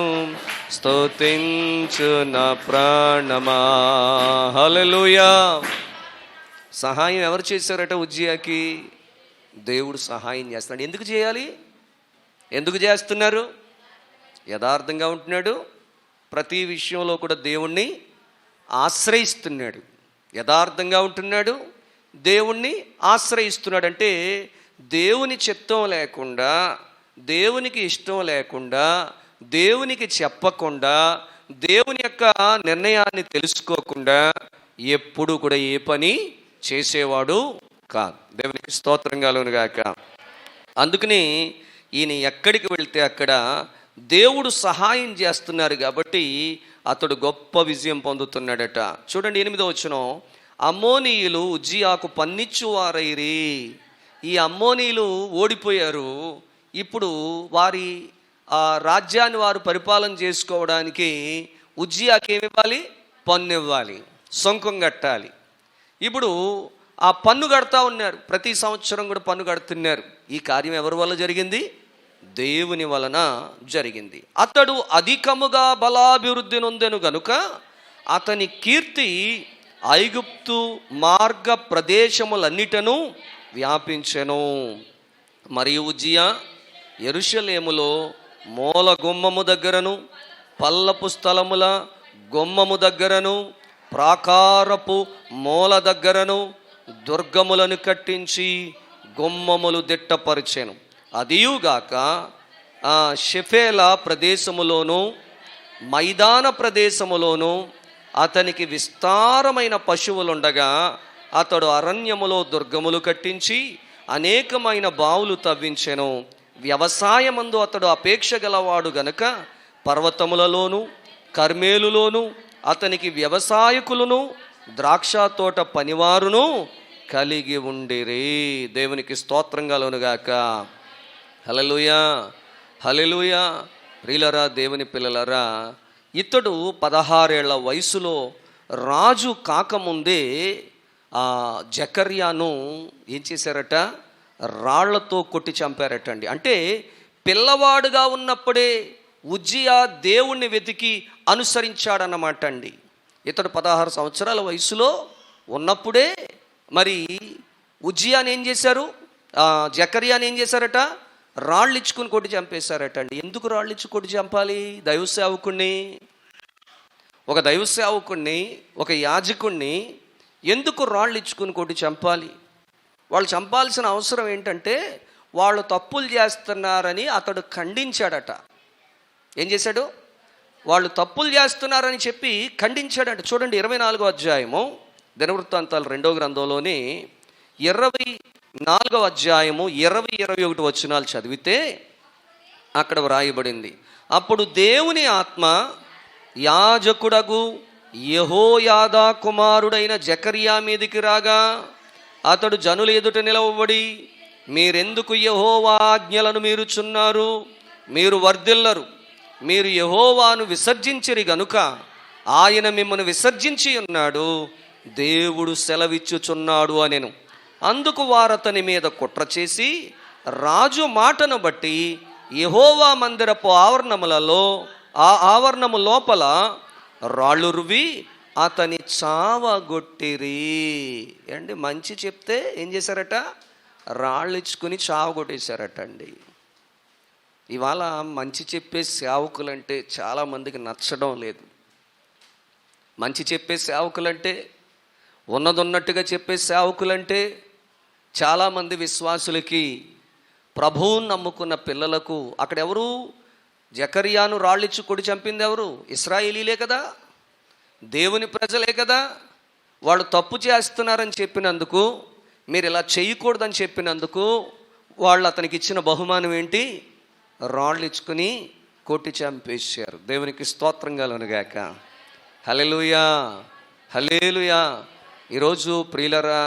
స్తుతించు నా ప్రాణమా. హల్లెలూయా. సహాయం ఎవరు చేశారట ఉజ్జియాకి? దేవుడు సహాయం చేస్తున్నాడు. ఎందుకు చేయాలి? ఎందుకు చేస్తున్నారు? యథార్థంగా ఉంటున్నాడు, ప్రతి విషయంలో కూడా దేవుణ్ణి ఆశ్రయిస్తున్నాడు. యథార్థంగా ఉంటున్నాడు, దేవుణ్ణి ఆశ్రయిస్తున్నాడు. అంటే దేవుని చిత్తం లేకుండా, దేవునికి ఇష్టం లేకుండా, దేవునికి చెప్పకుండా, దేవుని యొక్క నిర్ణయాన్ని తెలుసుకోకుండా ఎప్పుడు కూడా ఏ పని చేసేవాడు కాదు. దేవునికి స్తోత్రం కలుగును గాక. అందుకని ఈయన ఎక్కడికి వెళ్తే అక్కడ దేవుడు సహాయం చేస్తున్నారు కాబట్టి అతడు గొప్ప విజయం పొందుతున్నాడట. చూడండి 8వ వచనం. అమ్మోనీయులు ఉజ్జియాకు పన్నిచ్చువారైరి. ఈ అమ్మోనీయులు ఓడిపోయారు. ఇప్పుడు వారి రాజ్యాన్ని వారు పరిపాలన చేసుకోవడానికి ఉజ్జియాకి ఏమి ఇవ్వాలి? పన్ను ఇవ్వాలి, సొంకం కట్టాలి. ఇప్పుడు ఆ పన్ను కడతా ఉన్నారు. ప్రతి సంవత్సరం కూడా పన్ను కడుతున్నారు. ఈ కార్యం ఎవరి వల్ల జరిగింది? దేవుని వలన జరిగింది. అతడు అధికముగా బలాభివృద్ధి నొందెను గనుక అతని కీర్తి ఐగుప్తు మార్గ ప్రదేశములన్నిటను వ్యాపించెను. మరియు ఉజ్జియా యెరూషలేములో మూల గుమ్మము దగ్గరను, పల్లపు స్థలముల గుమ్మము దగ్గరను, ప్రాకారపు మూల దగ్గరను దుర్గములను కట్టించి గుమ్మములు దిట్టపరిచెను. అదియుగాక షెఫేల ప్రదేశములోను మైదాన ప్రదేశములోను అతనికి విస్తారమైన పశువులుండగా అతడు అరణ్యములో దుర్గములు కట్టించి అనేకమైన బావులు తవ్వించెను. వ్యవసాయమందు అతడు అపేక్ష గలవాడు గనుక పర్వతములలోను కర్మేలులోను అతనికి వ్యవసాయకులను ద్రాక్ష తోట పనివారును కలిగి ఉండిరి. దేవునికి స్తోత్రం కలుగునుగాక. హల్లెలూయా, హల్లెలూయా. ప్రియులరా, దేవుని పిల్లలరా, ఇతడు 16 ఏళ్ల వయసులో రాజు కాకముందే జకర్యాను ఏం చేశారట? రాళ్లతో కొట్టి చంపారట అండి. అంటే పిల్లవాడుగా ఉన్నప్పుడే ఉజ్జియా దేవుణ్ణి వెతికి అనుసరించాడన్నమాట అండి. ఇతడు 16 సంవత్సరాల వయసులో ఉన్నప్పుడే మరి ఉజ్జియాని ఏం చేశారు, జకర్యాని ఏం చేశారట, రాళ్ళు ఇచ్చుకుని కొట్టి చంపేశారట అండి. ఎందుకు రాళ్ళు ఇచ్చి కొట్టి చంపాలి? దైవ సేవకుణ్ణి, ఒక దైవ సేవకుణ్ణి, ఒక యాజకుణ్ణి ఎందుకు రాళ్ళు ఇచ్చుకుని కొట్టి చంపాలి? వాళ్ళు చంపాల్సిన అవసరం ఏంటంటే వాళ్ళు తప్పులు చేస్తున్నారని అతడు ఖండించాడట. ఏం చేశాడు? వాళ్ళు తప్పులు చేస్తున్నారని చెప్పి ఖండించాడట. చూడండి 24వ అధ్యాయము దినవృత్తాంతాలు 2వ గ్రంథంలోని 24వ అధ్యాయము 20-21 వచనాలు చదివితే అక్కడ వ్రాయబడింది, అప్పుడు దేవుని ఆత్మ యాజకుడగు యెహోయాదా కుమారుడైన జకర్యా మీదికి రాగా అతడు జనుల ఎదుట నిలవబడి, మీరెందుకు యెహోవా ఆజ్ఞలను మీరుచున్నారు? మీరు వర్ధిల్లరు. మీరు యెహోవాను విసర్జించిరి గనుక ఆయన మిమ్మల్ని విసర్జించి ఉన్నాడు, దేవుడు సెలవిచ్చుచున్నాడు అనెను. అందుకు వారతని మీద కుట్ర చేసి రాజు మాటను బట్టి యెహోవా మందిరపు ఆవరణములలో ఆ ఆవరణము లోపల రాళ్ళు రువి అతని చావగొట్టిరి. అండి మంచి చెప్తే ఏం చేశారట? రాళ్ళు ఇచ్చుకుని చావగొట్టేశారట అండి. ఇవాళ మంచి చెప్పే సేవకులంటే చాలామందికి నచ్చడం లేదు. మంచి చెప్పే సేవకులంటే, ఉన్నదన్నట్టుగా చెప్పే సేవకులంటే చాలామంది విశ్వాసులకి, ప్రభువుని నమ్ముకున్న పిల్లలకు, అక్కడ ఎవరు జకర్యాను రాళ్ళిచ్చి కొడి చంపింది ఎవరు? ఇశ్రాయేలీలే కదా, దేవుని ప్రజలే కదా. వాళ్ళు తప్పు చేస్తున్నారని చెప్పినందుకు, మీరు ఇలా చేయకూడదని చెప్పినందుకు వాళ్ళు అతనికి ఇచ్చిన బహుమానం ఏంటి? రాళ్ళు ఇచ్చుకుని కొట్టి చంపేశారు. దేవునికి స్తోత్రం కలుగునుగాక. హల్లెలూయా, హల్లెలూయా. ఈరోజు ప్రియులరా,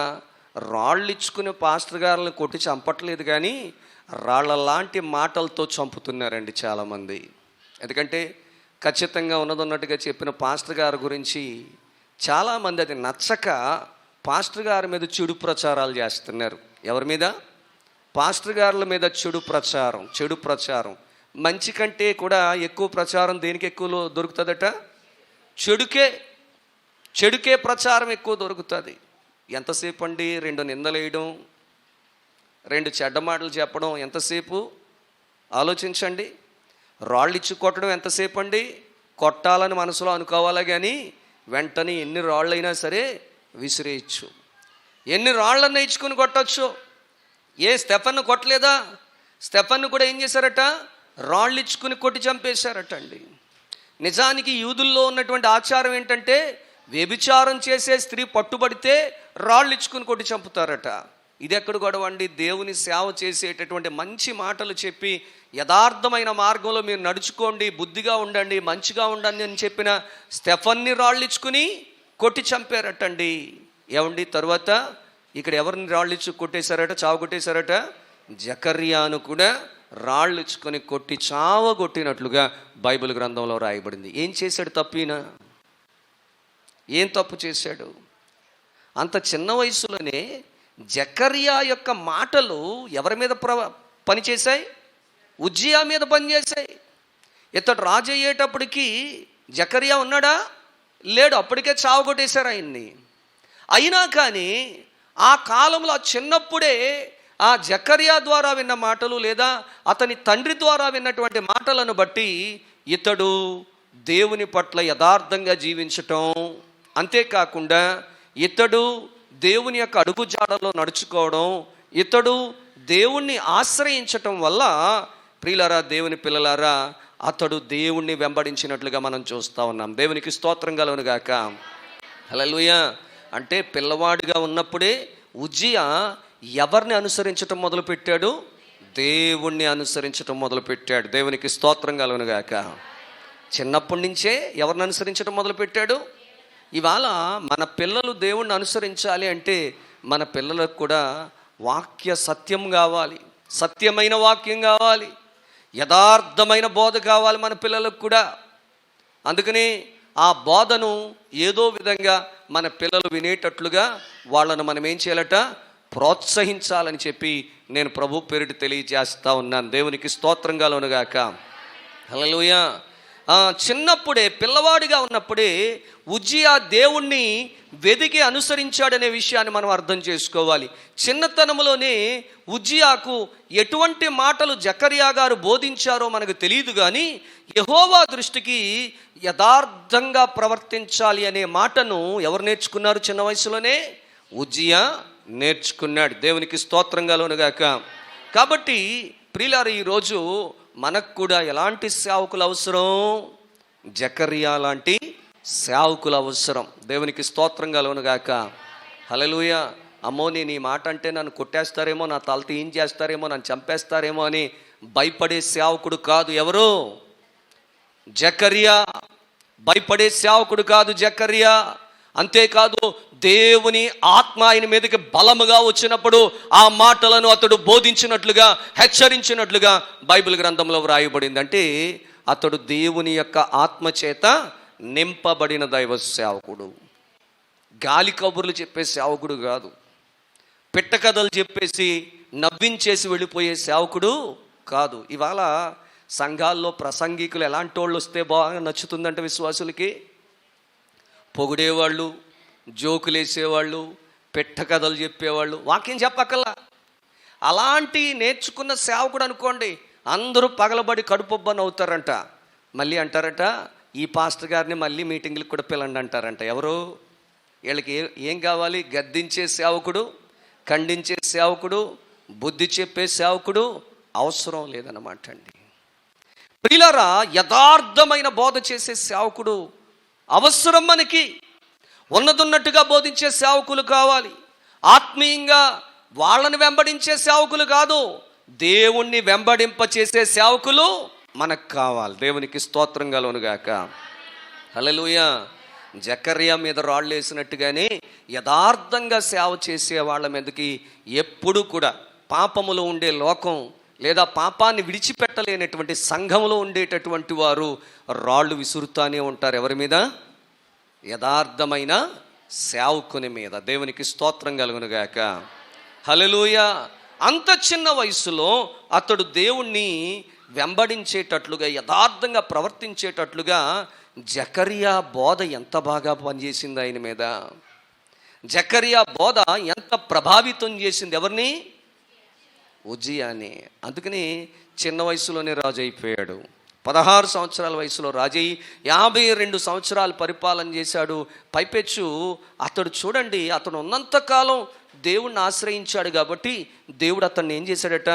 రాళ్ళు ఇచ్చుకుని పాస్టర్ గారులను కొట్టి చంపట్లేదు, కానీ రాళ్ళ లాంటి మాటలతో చంపుతున్నారండి చాలామంది. ఎందుకంటే ఖచ్చితంగా ఉన్నదన్నట్టుగా చెప్పిన పాస్టర్ గారి గురించి చాలామంది అది నచ్చక పాస్టర్ గారి మీద చెడు ప్రచారాలు చేస్తున్నారు. ఎవరి మీద? పాస్టర్ గారుల మీద చెడు ప్రచారం. మంచి కంటే కూడా ఎక్కువ ప్రచారం దేనికి ఎక్కువ దొరుకుతుందట? చెడుకే ప్రచారం ఎక్కువ దొరుకుతుంది. ఎంతసేపు అండి? 2 నిందలు వేయడం, 2 చెడ్డ మాటలు చెప్పడం ఎంతసేపు? ఆలోచించండి. రాళ్ళు ఇచ్చి కొట్టడం ఎంతసేపు అండి? కొట్టాలని మనసులో అనుకోవాలా, కానీ వెంటనే ఎన్ని రాళ్ళైనా సరే విసిరేయచ్చు. ఎన్ని రాళ్ళన్నా ఇచ్చుకుని కొట్టచ్చు. స్టెఫన్ను కొట్టలేదా? స్టెఫన్ను కూడా ఏం చేశారట? రాళ్ళు ఇచ్చుకుని కొట్టి చంపేశారట అండి. నిజానికి యూదుల్లో ఉన్నటువంటి ఆచారం ఏంటంటే, వ్యభిచారం చేసే స్త్రీ పట్టుబడితే రాళ్ళు ఇచ్చుకుని కొట్టి చంపుతారట. ఇది ఎక్కడ గొడవ అండి? దేవుని సేవ చేసేటటువంటి మంచి మాటలు చెప్పి యథార్థమైన మార్గంలో మీరు నడుచుకోండి, బుద్ధిగా ఉండండి, మంచిగా ఉండండి అని చెప్పిన స్టెఫన్ని రాళ్ళు ఇచ్చుకుని కొట్టి చంపారటండి. ఏమండి? తర్వాత ఇక్కడ ఎవరిని రాళ్ళు ఇచ్చి కొట్టేశారట, చావగొట్టేశారట? జకర్యాను కూడా రాళ్ళు ఇచ్చుకొని కొట్టి చావగొట్టినట్లుగా బైబిల్ గ్రంథంలో రాయబడింది. ఏం చేశాడు? తప్పినా ఏం తప్పు చేశాడు? అంత చిన్న వయసులోనే జకర్యా యొక్క మాటలు ఎవరి మీద పనిచేశాయి? ఉజ్జియా మీద పనిచేశాయి. ఇతడు రాజు అయ్యేటప్పటికి జకర్యా ఉన్నాడా? లేడు. అప్పటికే చావగొట్టేశారు ఆయన్ని. అయినా కానీ ఆ కాలంలో చిన్నప్పుడే ఆ జకర్యా ద్వారా విన్న మాటలు, లేదా అతని తండ్రి ద్వారా విన్నటువంటి మాటలను బట్టి ఇతడు దేవుని పట్ల యథార్థంగా జీవించటం, అంతేకాకుండా ఇతడు దేవుని యొక్క అడుగుజాడలో నడుచుకోవడం, ఇతడు దేవుణ్ణి ఆశ్రయించటం వల్ల ప్రియులారా, దేవుని పిల్లలారా, అతడు దేవుణ్ణి వెంబడించినట్లుగా మనం చూస్తూ ఉన్నాం. దేవునికి స్తోత్రం కలుగునుగాక. హల్లెలూయా. అంటే పిల్లవాడిగా ఉన్నప్పుడే ఉజ్జియా ఎవరిని అనుసరించటం మొదలుపెట్టాడు? దేవుణ్ణి అనుసరించటం మొదలుపెట్టాడు. దేవునికి స్తోత్రం కలుగునుగాక. చిన్నప్పటి నుంచే ఎవరిని అనుసరించటం మొదలుపెట్టాడు? ఇవాళ మన పిల్లలు దేవుణ్ణి అనుసరించాలి అంటే మన పిల్లలకు కూడా వాక్య సత్యం కావాలి, సత్యమైన వాక్యం కావాలి, యథార్థమైన బోధ కావాలి మన పిల్లలకు కూడా. అందుకని ఆ బోధను ఏదో విధంగా మన పిల్లలు వినేటట్లుగా వాళ్ళను మనం ఏం చేయాలట? ప్రోత్సహించాలని చెప్పి నేను ప్రభు పేరిట తెలియజేస్తా ఉన్నాను. దేవునికి స్తోత్రం కలుగునుగాక. హల్లెలూయా. చిన్నప్పుడే పిల్లవాడిగా ఉన్నప్పుడే ఉజ్జియా దేవుణ్ణి వెదికి అనుసరించాడనే విషయాన్ని మనం అర్థం చేసుకోవాలి. చిన్నతనంలోనే ఉజ్జియాకు ఎటువంటి మాటలు జకర్యా గారు బోధించారో మనకు తెలియదు, కానీ యెహోవా దృష్టికి యథార్థంగా ప్రవర్తించాలి అనే మాటను ఎవరు నేర్చుకున్నారు? చిన్న వయసులోనే ఉజ్జియా నేర్చుకున్నాడు. దేవునికి స్తోత్రం కలుగునుగాక. కాబట్టి ప్రియులారా, ఈరోజు మనకు కూడా ఎలాంటి సేవకులు అవసరం? జకర్యా లాంటి సేవకులు అవసరం. దేవునికి స్తోత్రం కలుగునుగాక. హల్లెలూయా. అమ్మో, నేను ఈ మాట అంటే నన్ను కొట్టేస్తారేమో, నా తలతో ఏం చేస్తారేమో, నన్ను చంపేస్తారేమో అని భయపడే సేవకుడు కాదు ఎవరు? జకర్యా. భయపడే సేవకుడు కాదు జకర్యా. అంతేకాదు, దేవుని ఆత్మ ఆయన మీదకి బలముగా వచ్చినప్పుడు ఆ మాటలను అతడు బోధించినట్లుగా, హెచ్చరించినట్లుగా బైబిల్ గ్రంథంలో వ్రాయబడింది. అంటే అతడు దేవుని యొక్క ఆత్మ చేత నింపబడిన దైవ సేవకుడు. గాలి కబుర్లు చెప్పే సేవకుడు కాదు. పిట్ట కథలు చెప్పేసి నవ్వించేసి వెళ్ళిపోయే సేవకుడు కాదు. ఇవాళ సంఘాల్లో ప్రసంగికులు ఎలాంటి వాళ్ళు వస్తే బాగా నచ్చుతుందంటే విశ్వాసులకి? పొగిడేవాళ్ళు, జోకులేసేవాళ్ళు, పిట్ట కథలు చెప్పేవాళ్ళు, వాక్యం చెప్పక్కల్లా. అలాంటి నేర్చుకున్న సేవకుడు అనుకోండి, అందరూ పగలబడి కడుపొబ్బని అవుతారంట. మళ్ళీ అంటారట, ఈ పాస్టర్ గారిని మళ్ళీ మీటింగ్లకు కూడా పిలండి అంటారంట. ఎవరు? వీళ్ళకి ఏం కావాలి? గద్దించే సేవకుడు, ఖండించే సేవకుడు, బుద్ధి చెప్పే సేవకుడు అవసరం లేదన్నమాట అండి. ప్రియులారా, యథార్థమైన బోధ చేసే సేవకుడు అవసరం మనకి. ఉన్నదున్నట్టుగా బోధించే సేవకులు కావాలి. ఆత్మీయంగా వాళ్ళని వెంబడించే సేవకులు కాదు, దేవుణ్ణి వెంబడింప చేసే సేవకులు మనకు కావాలి. దేవునికి స్తోత్రం కలుగునుగాక. హల్లెలూయా. జకర్యా మీద రాళ్ళు వేసినట్టుగానే యథార్థంగా సేవ చేసే వాళ్ళ మీదకి ఎప్పుడు కూడా పాపములో ఉండే లోకం లేదా పాపాన్ని విడిచిపెట్టలేనటువంటి సంఘంలో ఉండేటటువంటి వారు రాళ్ళు విసురుతానే ఉంటారు. ఎవరి మీద? యథార్థమైన సేవకుని మీద. దేవునికి స్తోత్రం కలుగునుగాక. హల్లెలూయా. అంత చిన్న వయసులో అతడు దేవుణ్ణి వెంబడించేటట్లుగా, యథార్థంగా ప్రవర్తించేటట్లుగా జకర్యా బోధ ఎంత బాగా పనిచేసింది ఆయన మీద. జకర్యా బోధ ఎంత ప్రభావితం చేసింది ఎవరిని? ఉజ్జియాని. అందుకని చిన్న వయసులోనే రాజు అయిపోయాడు. 16 సంవత్సరాల వయసులో రాజయ్యి 52 సంవత్సరాలు పరిపాలన చేశాడు. పైపెచ్చు అతడు చూడండి, అతడు ఉన్నంతకాలం దేవుణ్ణి ఆశ్రయించాడు కాబట్టి దేవుడు అతన్ని ఏం చేశాడట?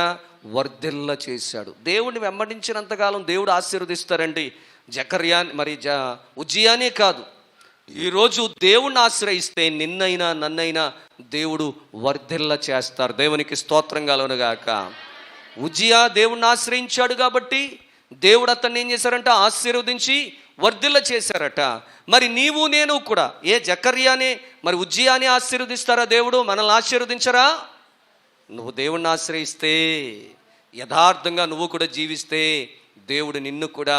వర్ధిల్ల చేశాడు. దేవుణ్ణి వెంబడించినంతకాలం దేవుడు ఆశీర్వదిస్తారండి. జకర్యా మరి ఉజ్జియానే కాదు, ఈరోజు దేవుణ్ణి ఆశ్రయిస్తే నిన్నైనా నన్నైనా దేవుడు వర్ధిల్ల చేస్తారు. దేవునికి స్తోత్రం కలుగునుగాక. ఉజ్జియా దేవుణ్ణి ఆశ్రయించాడు కాబట్టి దేవుడు అతన్ని ఏం చేశారంట? ఆశీర్వదించి వర్ధిల్ల చేశారట. మరి నీవు నేను కూడా జకర్యానే మరి ఉజ్జియానే ఆశీర్వదిస్తారా? దేవుడు మనల్ని ఆశీర్వదించరా? నువ్వు దేవుణ్ణి ఆశ్రయిస్తే, యథార్థంగా నువ్వు కూడా జీవిస్తే దేవుడు నిన్ను కూడా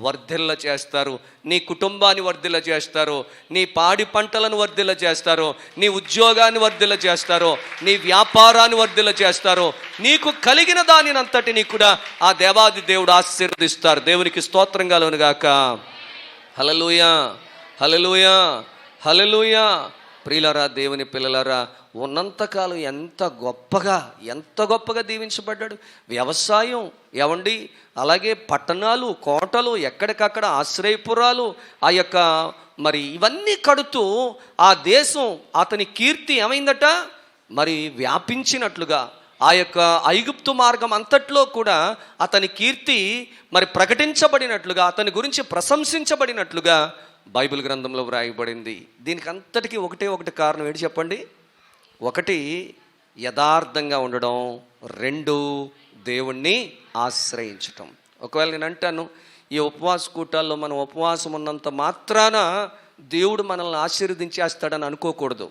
వర్ధిల్ల చేస్తారు. నీ కుటుంబాన్ని వర్ధిల్ల చేస్తారు, నీ పాడి పంటలను వర్ధిల్ల చేస్తారు, నీ ఉద్యోగాన్ని వర్ధిల్ల చేస్తారు, నీ వ్యాపారాన్ని వర్ధిల్ల చేస్తారు. నీకు కలిగిన దానినంతటిని కూడా ఆ దేవాది దేవుడు ఆశీర్వదిస్తారు. దేవునికి స్తోత్రం కలుగునుగాక. హల్లెలూయా, హల్లెలూయా, హల్లెలూయా. ప్రియులారా, దేవుని పిల్లలారా, ఉన్నంతకాలం ఎంత గొప్పగా దీవించబడ్డాడు. వ్యవసాయం ఏమండి, అలాగే పట్టణాలు, కోటలు, ఎక్కడికక్కడ ఆశ్రయపురాలు, ఆ యొక్క మరి ఇవన్నీ కడుతూ ఆ దేశం అతని కీర్తి ఏమైందట? మరి వ్యాపించినట్లుగా ఆ యొక్క ఐగుప్తు మార్గం అంతట్లో కూడా అతని కీర్తి మరి ప్రకటించబడినట్లుగా, అతని గురించి ప్రశంసించబడినట్లుగా బైబిల్ గ్రంథంలో వ్రాయబడింది. దీనికి అంతటికీ ఒకటి కారణం ఏంటి చెప్పండి? 1 యథార్థంగా ఉండడం, 2 దేవుణ్ణి ఆశ్రయించటం. ఒకవేళ నేను అంటాను, ఈ ఉపవాస కూటాల్లో మనం ఉపవాసం ఉన్నంత మాత్రాన దేవుడు మనల్ని ఆశీర్వదించేస్తాడని అనుకోకూడదు.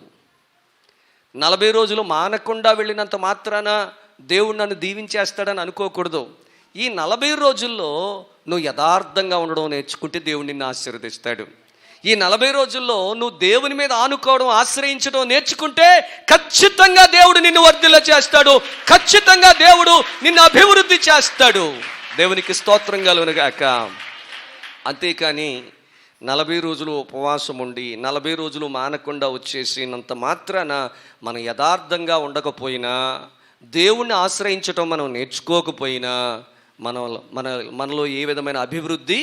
40 రోజులు మానకుండా వెళ్ళినంత మాత్రాన దేవుడు నన్ను దీవించేస్తాడని అనుకోకూడదు. ఈ 40 రోజుల్లో నువ్వు యథార్థంగా ఉండడం నేర్చుకుంటే దేవుడు నిన్ను ఆశీర్వదిస్తాడు. ఈ 40 రోజుల్లో నువ్వు దేవుని మీద ఆనుకోవడం, ఆశ్రయించడం నేర్చుకుంటే ఖచ్చితంగా దేవుడు నిన్ను వర్ధిల్ల చేస్తాడు. ఖచ్చితంగా దేవుడు నిన్ను అభివృద్ధి చేస్తాడు. దేవునికి స్తోత్రం కలుగునుగాక. అంతేకాని 40 రోజులు ఉపవాసం ఉండి 40 రోజులు మానకుండా వచ్చేసినంత మాత్రాన మనం యథార్థంగా ఉండకపోయినా, దేవుణ్ణి ఆశ్రయించటం మనం నేర్చుకోకపోయినా మనలో ఏ విధమైన అభివృద్ధి,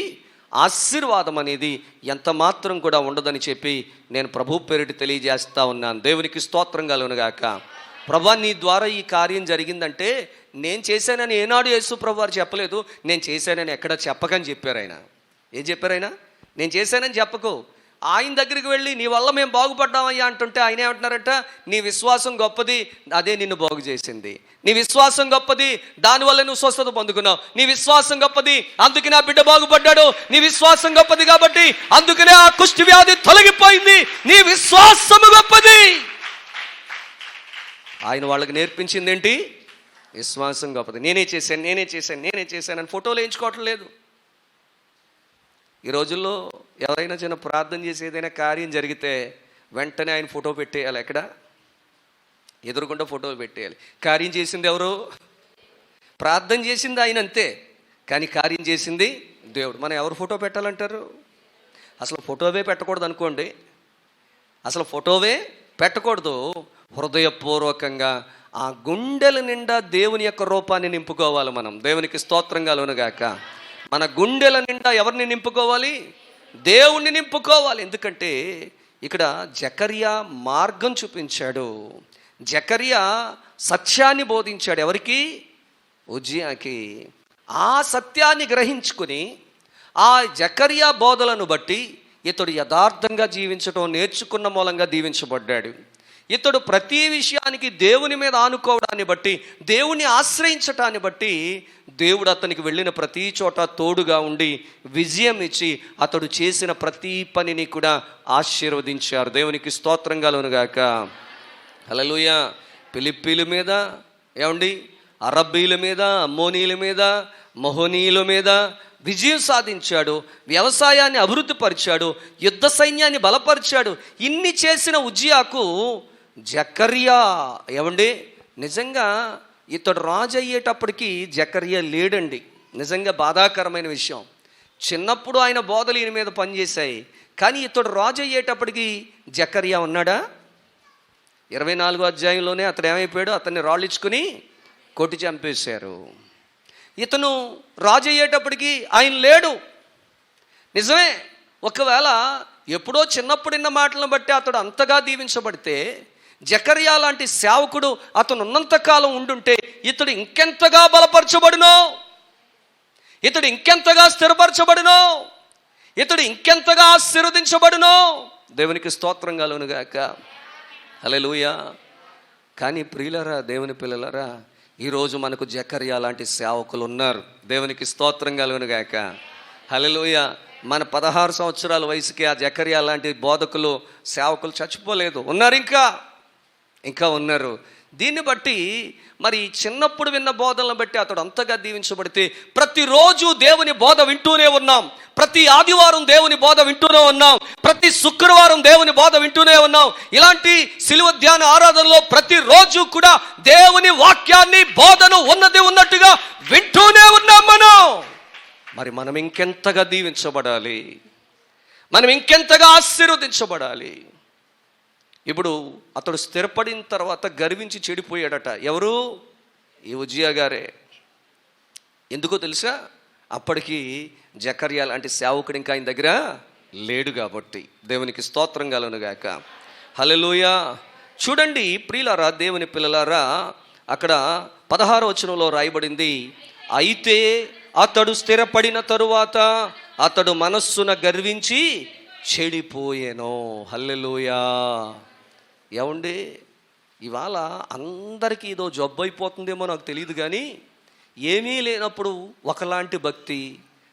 ఆశీర్వాదం అనేది ఎంత మాత్రం కూడా ఉండదని చెప్పి నేను ప్రభు పేరిట తెలియజేస్తా ఉన్నాను. దేవునికి స్తోత్రం కలుగునుగాక. ప్రభా, నీ ద్వారా ఈ కార్యం జరిగిందంటే నేను చేశానని ఏనాడు యేసు ప్రభు వారు చెప్పలేదు. నేను చేశానని ఎక్కడ చెప్పకని చెప్పారు ఆయన. ఏం చెప్పారు ఆయన? నేను చేశానని చెప్పకు. ఆయన దగ్గరికి వెళ్ళి నీ వల్ల మేము బాగుపడ్డామయ్యా అంటుంటే ఆయన ఏమంటున్నారట, నీ విశ్వాసం గొప్పది, అదే నిన్ను బాగు చేసింది. నీ విశ్వాసం గొప్పది, దానివల్ల నువ్వు స్వస్థత పొందుకున్నావు. నీ విశ్వాసం గొప్పది, అందుకే నా బిడ్డ బాగుపడ్డాడు. నీ విశ్వాసం గొప్పది కాబట్టి అందుకనే ఆ కుష్టి వ్యాధి తొలగిపోయింది. నీ విశ్వాసము గొప్పది. ఆయన వాళ్ళకి నేర్పించింది ఏంటి? విశ్వాసం గొప్పది. నేనే చేశాను అని ఫోటోలు వేయించుకోవటం లేదు. ఈ రోజుల్లో ఎవరైనా చిన్న ప్రార్థన చేసి ఏదైనా కార్యం జరిగితే వెంటనే ఆయన ఫోటో పెట్టేయాలి. ఎక్కడ? ఎదురుకుండా ఫోటోలు పెట్టేయాలి. కార్యం చేసింది ఎవరు? ప్రార్థన చేసింది ఆయన అంతే, కానీ కార్యం చేసింది దేవుడు. మనం ఎవరు ఫోటో పెట్టాలంటారు? అసలు ఫోటోవే పెట్టకూడదు అనుకోండి. అసలు ఫోటోవే పెట్టకూడదు. హృదయపూర్వకంగా ఆ గుండెల నిండా దేవుని యొక్క రూపాన్ని నింపుకోవాలి మనం. దేవునికి స్తోత్రం కలుగునుగాక. మన గుండెల నిండా ఎవరిని నింపుకోవాలి? దేవుణ్ణి నింపుకోవాలి. ఎందుకంటే ఇక్కడ జకర్యా మార్గం చూపించాడు. జకర్యా సత్యాన్ని బోధించాడు. ఎవరికి? ఉజ్జియాకి. ఆ సత్యాన్ని గ్రహించుకుని ఆ జకర్యా బోధలను బట్టి ఇతడు యథార్థంగా జీవించడం నేర్చుకున్న మూలంగా దీవించబడ్డాడు. ఇతడు ప్రతి విషయానికి దేవుని మీద ఆనుకోవడాన్ని బట్టి, దేవుని ఆశ్రయించటాన్ని బట్టి దేవుడు అతనికి వెళ్ళిన ప్రతి చోట తోడుగా ఉండి విజయం ఇచ్చి అతడు చేసిన ప్రతి పనిని కూడా ఆశీర్వదించారు. దేవునికి స్తోత్రం కలుగునుగాక. హల్లెలూయా. ఫిలిప్పీల మీద ఏమండి, అరబ్బీల మీద, అమ్మోనీల మీద, మహోనీయుల మీద విజయం సాధించాడు. వ్యవసాయాన్ని అభివృద్ధి పరిచాడు. యుద్ధ సైన్యాన్ని బలపరిచాడు. ఇన్ని చేసిన ఉజ్జియాకు జకర్యా ఏమండి, నిజంగా ఇతడు రాజు అయ్యేటప్పటికి జకర్యా లేడండి. నిజంగా బాధాకరమైన విషయం. చిన్నప్పుడు ఆయన బోధలు ఈయన మీద పనిచేశాయి, కానీ ఇతడు రాజు అయ్యేటప్పటికి జకర్యా ఉన్నాడా? 24వ అధ్యాయంలోనే అతడు ఏమైపోయాడు? అతన్ని రాళ్ళిచ్చుకుని కొట్టి చంపేశారు. ఇతను రాజు అయ్యేటప్పటికి ఆయన లేడు. నిజమే, ఒకవేళ ఎప్పుడో చిన్నప్పుడు విన్న మాటలను బట్టి అతడు అంతగా దీవించబడితే, జకర్యా లాంటి సేవకుడు అతను ఉన్నంతకాలం ఉండుంటే ఇతడు ఇంకెంతగా బలపరచబడునో, ఇతడు ఇంకెంతగా స్థిరపరచబడునో, ఇతడు ఇంకెంతగా ఆశీర్వదించబడునో. దేవునికి స్తోత్రం కలుగునుగాక. హల్లెలూయా. కానీ ప్రియులరా, దేవుని పిల్లలరా, ఈరోజు మనకు జకర్యా లాంటి సేవకులు ఉన్నారు. దేవునికి స్తోత్రం కలుగునుగాక. హల్లెలూయా. మన 16 సంవత్సరాల వయసుకి ఆ జకర్యా లాంటి బోధకులు, సేవకులు చచ్చిపోలేదు, ఉన్నారు, ఇంకా ఉన్నారు. దీన్ని బట్టి మరి చిన్నప్పుడు విన్న బోధనలను బట్టి అతడు అంతగా దీవించబడితే ప్రతిరోజు దేవుని బోధ వింటూనే ఉన్నాం. ప్రతి ఆదివారం దేవుని బోధ వింటూనే ఉన్నాం. ప్రతి శుక్రవారం దేవుని బోధ వింటూనే ఉన్నాం. ఇలాంటి సిలువ ధ్యాన ఆరాధనలో ప్రతిరోజు కూడా దేవుని వాక్యాన్ని, బోధను ఉన్నట్టుగా వింటూనే ఉన్నాం మనం. మనం ఇంకెంతగా దీవించబడాలి, మనం ఇంకెంతగా ఆశీర్వదించబడాలి. ఇప్పుడు అతడు స్థిరపడిన తర్వాత గర్వించి చెడిపోయాడట. ఎవరు? ఈ ఉజ్జియా గారే. ఎందుకో తెలుసా? అప్పటికి జకర్యా లాంటి సేవకుడు ఇంకా ఆయన దగ్గర లేడు కాబట్టి. దేవునికి స్తోత్రం కలుగునుగాక. హల్లెలూయా. చూడండి ప్రియులారా, దేవుని పిల్లలారా, అక్కడ 16వ వచనంలో రాయబడింది, అయితే అతడు స్థిరపడిన తరువాత అతడు మనస్సున గర్వించి చెడిపోయేను. హల్లెలూయా. ఏమండి, ఇవాళ అందరికీ ఏదో జబ్బు అయిపోతుందేమో నాకు తెలియదు, కానీ ఏమీ లేనప్పుడు ఒకలాంటి భక్తి,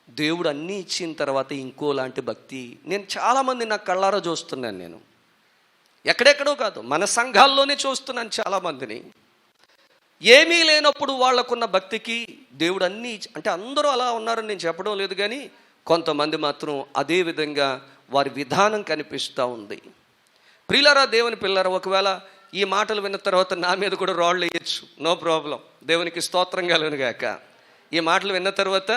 దేవుడు అన్నీ ఇచ్చిన తర్వాత ఇంకోలాంటి భక్తి నేను చాలామంది నా కళ్ళారా చూస్తున్నాను. నేను ఎక్కడెక్కడో కాదు, మన సంఘాల్లోనే చూస్తున్నాను చాలామందిని. ఏమీ లేనప్పుడు వాళ్ళకున్న భక్తికి దేవుడు అన్నీ, అంటే అందరూ అలా ఉన్నారని నేను చెప్పడం లేదు, కానీ కొంతమంది మాత్రం అదే విధంగా వారి విధానం కనిపిస్తూ ఉంది. ప్రియులారా, దేవుని పిల్లరా, ఒకవేళ ఈ మాటలు విన్న తర్వాత నా మీద కూడా రాళ్ళు వేయచ్చు, నో ప్రాబ్లం. దేవునికి స్తోత్రం కలుగునుగాక. ఈ మాటలు విన్న తర్వాత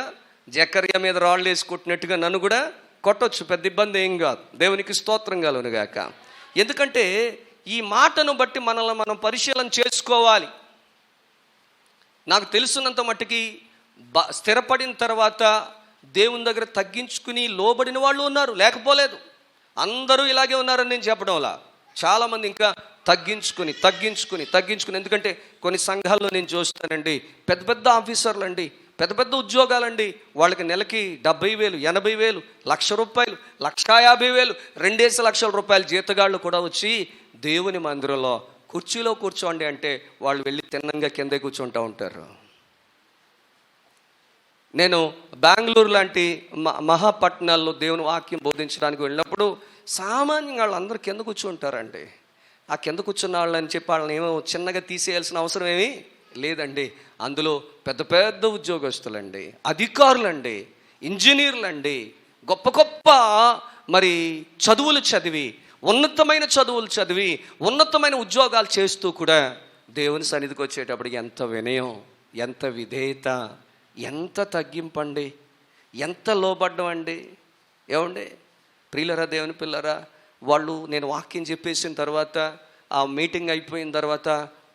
జకర్యా మీద రాళ్ళు వేసి కొట్టినట్టుగా నన్ను కూడా కొట్టొచ్చు, పెద్ద ఇబ్బంది ఏం కాదు. దేవునికి స్తోత్రం కలుగునుగాక. ఎందుకంటే ఈ మాటను బట్టి మనల్ని మనం పరిశీలన చేసుకోవాలి. నాకు తెలుసున్నంత మట్టుకి స్థిరపడిన తర్వాత దేవుని దగ్గర తగ్గించుకుని లోబడిన వాళ్ళు ఉన్నారు, లేకపోలేదు. అందరూ ఇలాగే ఉన్నారని నేను చెప్పడంలా, చాలామంది ఇంకా తగ్గించుకుని ఎందుకంటే కొన్ని సంఘాల్లో నేను చూస్తానండి, పెద్ద పెద్ద ఆఫీసర్లు అండి, పెద్ద పెద్ద ఉద్యోగాలండి, వాళ్ళకి నెలకి 70,000, 80,000, ₹1,00,000, ₹1,50,000, 2 లక్షల రూపాయల జీతగాళ్ళు కూడా వచ్చి దేవుని మందిరంలో కుర్చీలో కూర్చోండి అంటే వాళ్ళు వెళ్ళి తిన్నంగా కిందే కూర్చుంటూ ఉంటారు. నేను బెంగళూరు లాంటి మహాపట్టణాల్లో దేవుని వాక్యం బోధించడానికి వెళ్ళినప్పుడు సామాన్యంగా వాళ్ళు అందరూ కింద కూర్చుంటారండి. ఆ కింద కూర్చున్న వాళ్ళని చెప్పి వాళ్ళని ఏమో చిన్నగా తీసేయాల్సిన అవసరం ఏమీ లేదండి. అందులో పెద్ద పెద్ద ఉద్యోగస్తులండి, అధికారులండి, ఇంజనీర్లండి, గొప్ప గొప్ప మరి చదువులు చదివి, ఉన్నతమైన చదువులు చదివి, ఉన్నతమైన ఉద్యోగాలు చేస్తూ కూడా దేవుని సన్నిధికి వచ్చేటప్పటికి ఎంత వినయం, ఎంత విధేయత, ఎంత తగ్గింపండి, ఎంత లోబడ్డం అండి. ఏమండి ప్రియులరా, దేవుని పిల్లరా, వాళ్ళు నేను వాక్యం చెప్పేసిన తర్వాత ఆ మీటింగ్ అయిపోయిన తర్వాత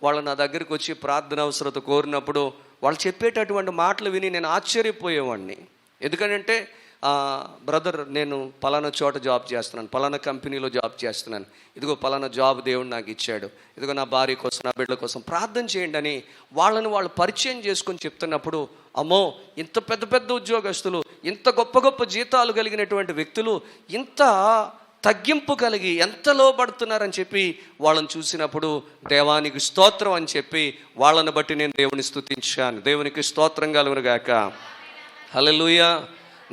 వాళ్ళు నా దగ్గరికి వచ్చి ప్రార్థన అవసరత కోరినప్పుడు వాళ్ళు చెప్పేటటువంటి మాటలు విని నేను ఆశ్చర్యపోయేవాడిని. ఎందుకంటే బ్రదర్, నేను పలానా చోట జాబ్ చేస్తున్నాను, పలానా కంపెనీలో జాబ్ చేస్తున్నాను, ఇదిగో పలానా జాబ్ దేవుడు నాకు ఇచ్చాడు, ఇదిగో నా భార్య కోసం, నా బిడ్డల కోసం ప్రార్థన చేయండి అని వాళ్ళని వాళ్ళు పరిచయం చేసుకొని చెప్తున్నప్పుడు, అమ్మో ఇంత పెద్ద పెద్ద ఉద్యోగస్తులు, ఇంత గొప్ప గొప్ప జీతాలు కలిగినటువంటి వ్యక్తులు ఇంత తగ్గింపు కలిగి ఎంత లోబడుతున్నారని చెప్పి వాళ్ళని చూసినప్పుడు దేవానికి స్తోత్రం అని చెప్పి వాళ్ళని బట్టి నేను దేవుని స్తుతించాను. దేవునికి స్తోత్రం కలుగునుగాక. హల్లెలూయా.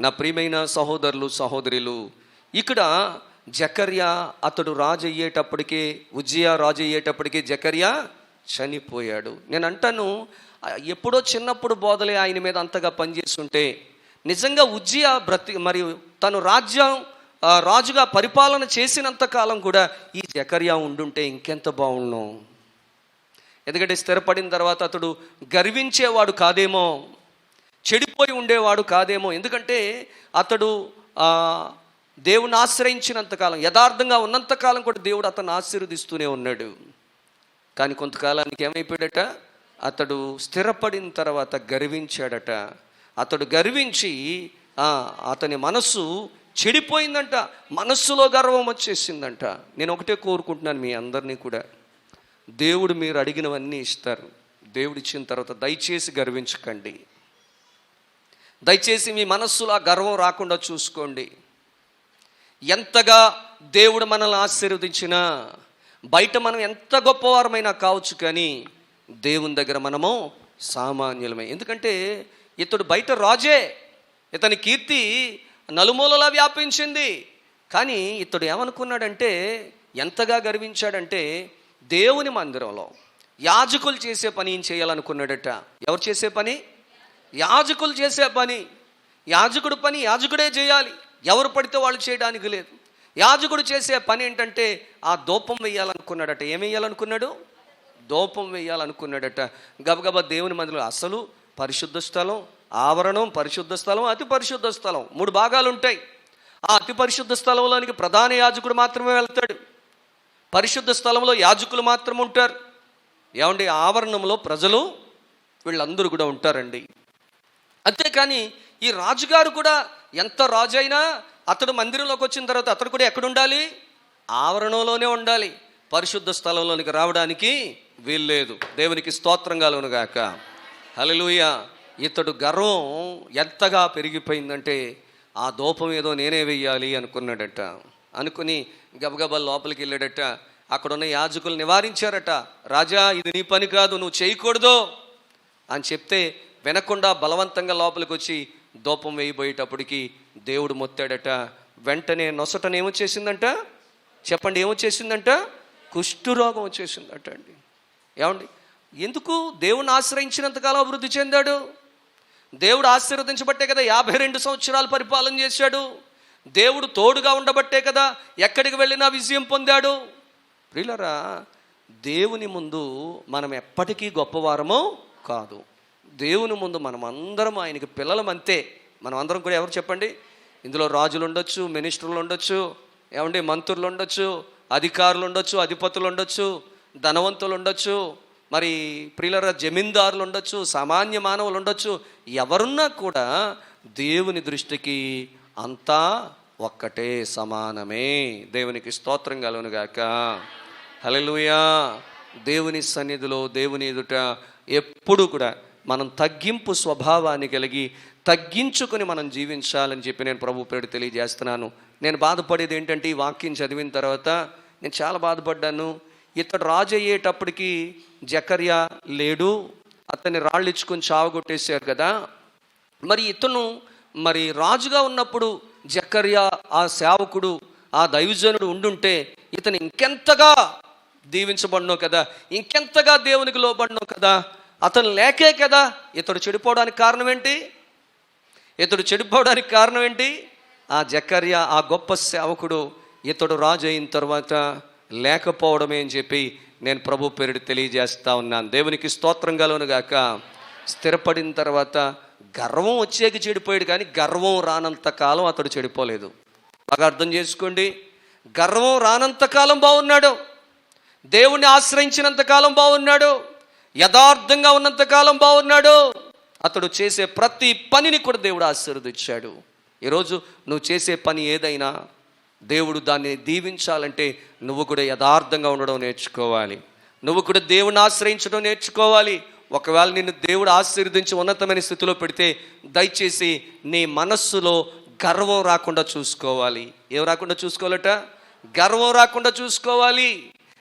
నా ప్రియమైన సహోదరులు సహోదరులు, ఇక్కడ జకర్యా అతడు రాజు అయ్యేటప్పటికే, ఉజ్జియా రాజు అయ్యేటప్పటికే జకర్యా చనిపోయాడు. నేను అంటాను, ఎప్పుడో చిన్నప్పుడు బోధలే ఆయన మీద అంతగా పనిచేస్తుంటే నిజంగా ఉజ్జియా మరియు తను రాజుగా పరిపాలన చేసినంత కాలం కూడా ఈ జకర్యా ఉండుంటే ఇంకెంత బాగుండు. ఎందుకంటే స్థిరపడిన తర్వాత అతడు గర్వించేవాడు కాదేమో, చెడిపోయి ఉండేవాడు కాదేమో. ఎందుకంటే అతడు దేవుని ఆశ్రయించినంతకాలం, యథార్థంగా ఉన్నంతకాలం కూడా దేవుడు అతను ఆశీర్వదిస్తూనే ఉన్నాడు. కానీ కొంతకాలానికి ఏమైపోయాడట, అతడు స్థిరపడిన తర్వాత గర్వించాడట. అతడు గర్వించి అతని మనస్సు చెడిపోయిందంట, మనస్సులో గర్వం వచ్చేసిందంట. నేను ఒకటే కోరుకుంటున్నాను మీ అందరినీ కూడా, దేవుడు మీరు అడిగినవన్నీ ఇస్తారు. దేవుడు ఇచ్చిన తర్వాత దయచేసి గర్వించకండి. దయచేసి మీ మనస్సులో ఆ గర్వం రాకుండా చూసుకోండి. ఎంతగా దేవుడు మనల్ని ఆశీర్వదించినా, బయట మనం ఎంత గొప్పవారమైనా కావచ్చు, కానీ దేవుని దగ్గర మనము సామాన్యులమే. ఎందుకంటే ఇతడు బయట రాజే, ఇతని కీర్తి నలుమూలలా వ్యాపించింది. కానీ ఇతడు ఏమనుకున్నాడంటే, ఎంతగా గర్వించాడంటే, దేవుని మందిరంలో యాజకులు చేసే పని ఏం చేయాలనుకున్నాడట. ఎవరు చేసే పని? యాజకులు చేసే పని. యాజకుడు పని యాజకుడే చేయాలి, ఎవరు పడితే వాళ్ళు చేయడానికి లేదు. యాజకుడు చేసే పని ఏంటంటే ఆ ధూపం వేయాలనుకున్నాడట. ఏం వేయాలనుకున్నాడు? ధూపం వేయాలనుకున్నాడట. గబగబా దేవుని మందిరంలో అసలు పరిశుద్ధ స్థలం, ఆవరణం, పరిశుద్ధ స్థలం, అతి పరిశుద్ధ స్థలం, 3 భాగాలు ఉంటాయి. ఆ అతి పరిశుద్ధ స్థలంలోనికి ప్రధాన యాజకుడు మాత్రమే వెళ్తాడు. పరిశుద్ధ స్థలంలో యాజకులు మాత్రం ఉంటారు. ఏమండి, ఆవరణంలో ప్రజలు వీళ్ళందరూ కూడా ఉంటారండి. అంతేకాని ఈ రాజుగారు కూడా ఎంత రాజు అయినా అతడు మందిరంలోకి వచ్చిన తర్వాత అతడు కూడా ఎక్కడ ఉండాలి? ఆవరణంలోనే ఉండాలి. పరిశుద్ధ స్థలంలోనికి రావడానికి వీల్లేదు. దేవునికి స్తోత్రం కలుగునుగాక. హల్లెలూయా. ఇతడు గర్వం ఎంతగా పెరిగిపోయిందంటే ఆ ధూపం ఏదో నేనే వెయ్యాలి అనుకున్నాడట. అనుకుని గబగబా లోపలికి వెళ్ళాడట. అక్కడున్న యాజకులు నివారించారట. రాజా, ఇది నీ పని కాదు, నువ్వు చేయకూడదు అని చెప్తే వినకుండా బలవంతంగా లోపలికి వచ్చి ధూపం వేయబోయేటప్పటికి దేవుడు మొత్తాడట. వెంటనే నొసటను ఏమొచ్చేసిందంట? చెప్పండి, ఏమొచ్చేసిందంట? కుష్ఠరోగం వచ్చేసిందట అండి. ఏమండి, ఎందుకు? దేవుని ఆశ్రయించినంతకాలం అభివృద్ధి చెందాడు. దేవుడు ఆశీర్వదించబట్టే కదా 52 సంవత్సరాలు పరిపాలన చేశాడు. దేవుడు తోడుగా ఉండబట్టే కదా ఎక్కడికి వెళ్ళినా విజయం పొందాడు. ప్రియులరా, దేవుని ముందు మనం ఎప్పటికీ గొప్పవారమో కాదు. దేవుని ముందు మనం అందరం ఆయనకి పిల్లలమంతే. మనం అందరం కూడా ఎవరు చెప్పండి? ఇందులో రాజులు ఉండొచ్చు, మినిస్టర్లు ఉండొచ్చు, ఏమండి మంత్రులు ఉండొచ్చు, అధికారులు ఉండొచ్చు, అధిపతులు ఉండొచ్చు, ధనవంతులు ఉండొచ్చు, మరి ప్రియులరా జమీందారులు ఉండొచ్చు, సామాన్య మానవులు ఉండొచ్చు. ఎవరున్నా కూడా దేవుని దృష్టికి అంతా ఒక్కటే, సమానమే. దేవునికి స్తోత్రం కలుగును గాక. హల్లెలూయా. దేవుని సన్నిధిలో, దేవుని ఎదుట ఎప్పుడు కూడా మనం తగ్గింపు స్వభావాన్ని కలిగి తగ్గించుకొని మనం జీవించాలని చెప్పి నేను ప్రభు పేరు తెలియజేస్తున్నాను. నేను బాధపడేది ఏంటంటే, ఈ వాక్యం చదివిన తర్వాత నేను చాలా బాధపడ్డాను. ఇతడు రాజు అయ్యేటప్పటికి జకర్యా లేడు, అతన్ని రాళ్ళు ఇచ్చుకొని చావగొట్టేశారు కదా. మరి ఇతను మరి రాజుగా ఉన్నప్పుడు జకర్యా ఆ సేవకుడు, ఆ దైవజనుడు ఉండుంటే ఇతను ఇంకెంతగా దీవించబడినో కదా, ఇంకెంతగా దేవునికి లోబడినో కదా. అతను లేకే కదా ఇతడు చెడిపోవడానికి కారణం ఏంటి? ఆ జకర్యా, ఆ గొప్ప సేవకుడు ఇతడు రాజు అయిన తర్వాత లేకపోవడమే అని చెప్పి నేను ప్రభు పేరుడు తెలియజేస్తా ఉన్నాను. దేవునికి స్తోత్రం కలుగును గాక. స్థిరపడిన తర్వాత గర్వం వచ్చేకి చెడిపోయాడు, కానీ గర్వం రానంత కాలం అతడు చెడిపోలేదు. బాగా అర్థం చేసుకోండి. గర్వం రానంత కాలం బాగున్నాడు, దేవుణ్ణి ఆశ్రయించినంత కాలం బాగున్నాడు, యథార్థంగా ఉన్నంత కాలం బాగున్నాడు. అతడు చేసే ప్రతి పనిని కూడా దేవుడు ఆశీర్వదించాడు. ఈరోజు నువ్వు చేసే పని ఏదైనా దేవుడు దాన్ని దీవించాలంటే నువ్వు కూడా యథార్థంగా ఉండడం నేర్చుకోవాలి, నువ్వు కూడా దేవుని ఆశ్రయించడం నేర్చుకోవాలి. ఒకవేళ నిన్ను దేవుడు ఆశీర్వదించి ఉన్నతమైన స్థితిలో పెడితే దయచేసి నీ మనస్సులో గర్వం రాకుండా చూసుకోవాలి. ఏం రాకుండా చూసుకోవాలట? గర్వం రాకుండా చూసుకోవాలి.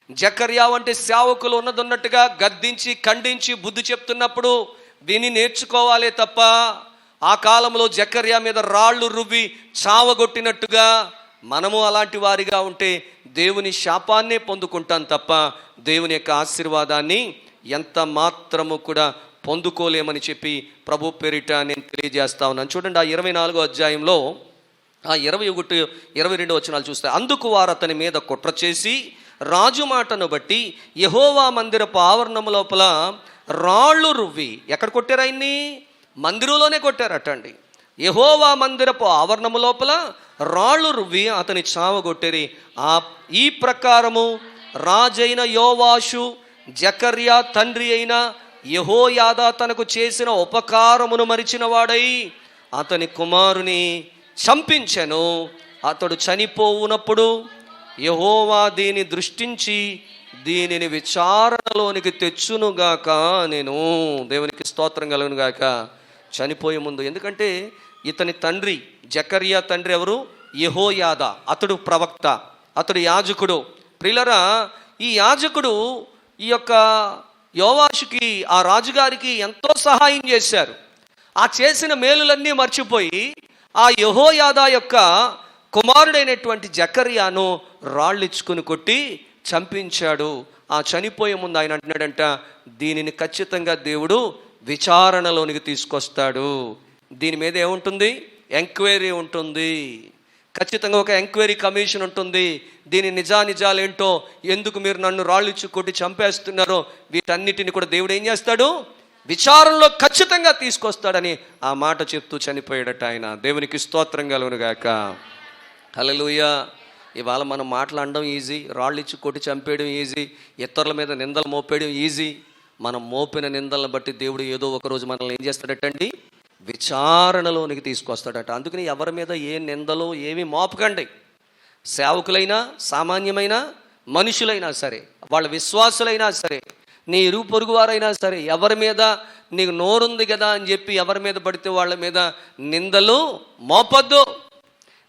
జకర్యా అంటే సేవకులు ఉన్నదన్నట్టుగా గద్దించి ఖండించి బుద్ధి చెప్తున్నప్పుడు విని నేర్చుకోవాలే తప్ప, ఆ కాలంలో జకర్యా మీద రాళ్ళు రువ్వి చావగొట్టినట్టుగా మనము అలాంటి వారిగా ఉంటే దేవుని శాపాన్నే పొందుకుంటాం తప్ప దేవుని యొక్క ఆశీర్వాదాన్ని ఎంత మాత్రము కూడా పొందుకోలేమని చెప్పి ప్రభు పేరిట నేను తెలియజేస్తా ఉన్నాను. చూడండి, ఆ 24వ అధ్యాయంలో ఆ 21, 22 వచనాలు చూస్తే, అందుకు వారు అతని మీద కుట్ర చేసి రాజు మాటను బట్టి యెహోవా మందిరపు ఆవరణము లోపల రాళ్ళు రువ్వి, ఎక్కడ కొట్టారు ఆయన్ని? మందిరంలోనే కొట్టారటండి. యెహోవా మందిరపు ఆవరణము లోపల రాళ్ళు రువ్వి అతని చావగొట్టేరి. ఈ ప్రకారము రాజైన యోవాషు జకర్యా తండ్రి అయిన యెహోయాదా తనకు చేసిన ఉపకారమును మరిచిన వాడై అతని కుమారుని చంపించెను. అతడు చనిపోవునప్పుడు యెహోవా దీని దృష్టించి దీనిని విచారణలోనికి తెచ్చునుగాక నేను. దేవునికి స్తోత్రం కలుగును గాక. చనిపోయే ముందు, ఎందుకంటే ఇతని తండ్రి జకర్యా తండ్రి ఎవరు? యెహోయాదా. అతడు ప్రవక్త, అతడు యాజకుడు. ప్రియులరా, ఈ యాజకుడు ఈ యొక్క యోవాషుకి, ఆ రాజుగారికి ఎంతో సహాయం చేశారు. ఆ చేసిన మేలులన్నీ మర్చిపోయి ఆ యెహోయాదా యొక్క కుమారుడైనటువంటి జకర్యాను రాళ్ళిచ్చుకుని కొట్టి చంపించాడు. ఆ చనిపోయే ముందు ఆయన అంటున్నాడంట, దీనిని ఖచ్చితంగా దేవుడు విచారణలోనికి తీసుకొస్తాడు. దీని మీద ఏముంటుంది? ఎంక్వైరీ ఉంటుంది. ఖచ్చితంగా ఒక ఎంక్వైరీ కమిషన్ ఉంటుంది. దీని నిజానిజాలేంటో, ఎందుకు మీరు నన్ను రాళ్ళిచ్చి కొట్టి చంపేస్తున్నారో, వీటన్నిటిని కూడా దేవుడు ఏం చేస్తాడు? విచారణలో ఖచ్చితంగా తీసుకొస్తాడని ఆ మాట చెప్తూ చనిపోయాడట ఆయన. దేవునికి స్తోత్రం కలుగును గాక. హల్లెలూయా. ఇవాళ మనం మాట్లాడడం ఈజీ, రాళ్ళిచ్చి కొట్టి చంపేయడం ఈజీ, ఇతరుల మీద నిందలు మోపేయడం ఈజీ. మనం మోపిన నిందలను బట్టి దేవుడు ఏదో ఒకరోజు మనల్ని ఏం చేస్తాడటండి? విచారణలోనికి తీసుకొస్తాడట. అందుకని ఎవరి మీద ఏ నిందలో ఏమి మోపకండి. సేవకులైనా, సామాన్యమైన మనుషులైనా సరే, వాళ్ళ విశ్వాసులైనా సరే, నీ ఇరుగు పొరుగు వారైనా సరే, ఎవరి మీద నీకు నోరుంది కదా అని చెప్పి ఎవరి మీద పడితే వాళ్ళ మీద నిందలు మోపొద్దు.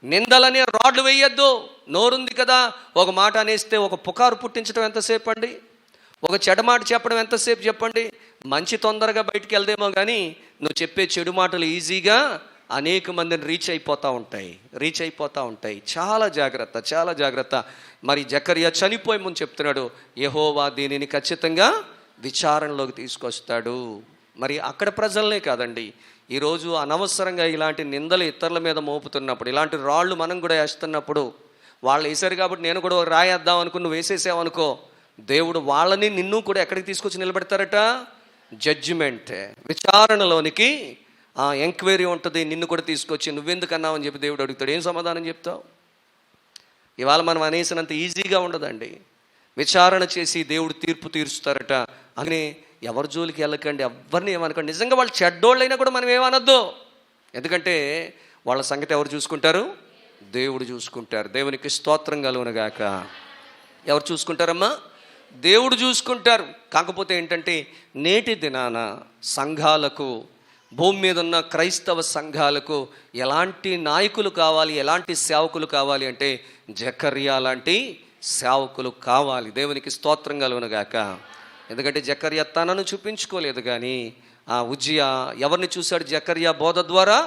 నిందలని రాడ్లు వేయొద్దు. నోరుంది కదా, ఒక మాట అనేస్తే ఒక పుకారు పుట్టించడం ఎంతసేపు అండి? ఒక చెడు మాట చెప్పడం ఎంతసేపు చెప్పండి? మంచి తొందరగా బయటికి వెళ్దేమో కానీ నువ్వు చెప్పే చెడు మాటలు ఈజీగా అనేక మందిని రీచ్ అయిపోతూ ఉంటాయి. చాలా జాగ్రత్త, చాలా జాగ్రత్త. మరి జకర్యా చనిపోయే ముందు చెప్తున్నాడు, యెహోవా దీనిని ఖచ్చితంగా విచారణలోకి తీసుకొస్తాడు. మరి అక్కడ ప్రజలనే కాదండి, ఈరోజు అనవసరంగా ఇలాంటి నిందలు ఇతరుల మీద మోపుతున్నప్పుడు, ఇలాంటి రాళ్ళు మనం కూడా వేస్తున్నప్పుడు, వాళ్ళు వేసారు కాబట్టి నేను కూడా రాయేద్దాం అనుకుని నువ్వు వేసేసావనుకో, దేవుడు వాళ్ళని నిన్ను కూడా ఎక్కడికి తీసుకొచ్చి నిలబెడతారట? జడ్జిమెంట్, విచారణలోనికి ఎంక్వైరీ ఉంటుంది, నిన్ను కూడా తీసుకొచ్చి నువ్వెందుకు అన్నావు అని చెప్పి దేవుడు అడుగుతాడు. ఏం సమాధానం చెప్తావు? ఇవాళ మనం అనేసినంత ఈజీగా ఉండదండి. విచారణ చేసి దేవుడు తీర్పు తీరుస్తారట. అని ఎవరి జోలికి వెళ్ళకండి, ఎవరిని ఏమనకండి. నిజంగా వాళ్ళు చెడ్డోళ్ళైనా కూడా మనం ఏమనొద్దు. ఎందుకంటే వాళ్ళ సంగతి ఎవరు చూసుకుంటారు? దేవుడు చూసుకుంటారు. దేవునికి స్తోత్రం కలుగునుగాక. ఎవరు చూసుకుంటారమ్మా? దేవుడు చూసుకుంటారు. కాకపోతే ఏంటంటే నేటి దినాన సంఘాలకు, భూమి మీద ఉన్న క్రైస్తవ సంఘాలకు ఎలాంటి నాయకులు కావాలి, ఎలాంటి సేవకులు కావాలి అంటే జకర్యా లాంటి సేవకులు కావాలి. దేవునికి స్తోత్రం కలుగునుగాక. ఎందుకంటే జకర్యా తనను చూపించుకోలేదు, కానీ ఆ ఉజ్జియా ఎవరిని చూశాడు? జకర్యా బోధ ద్వారా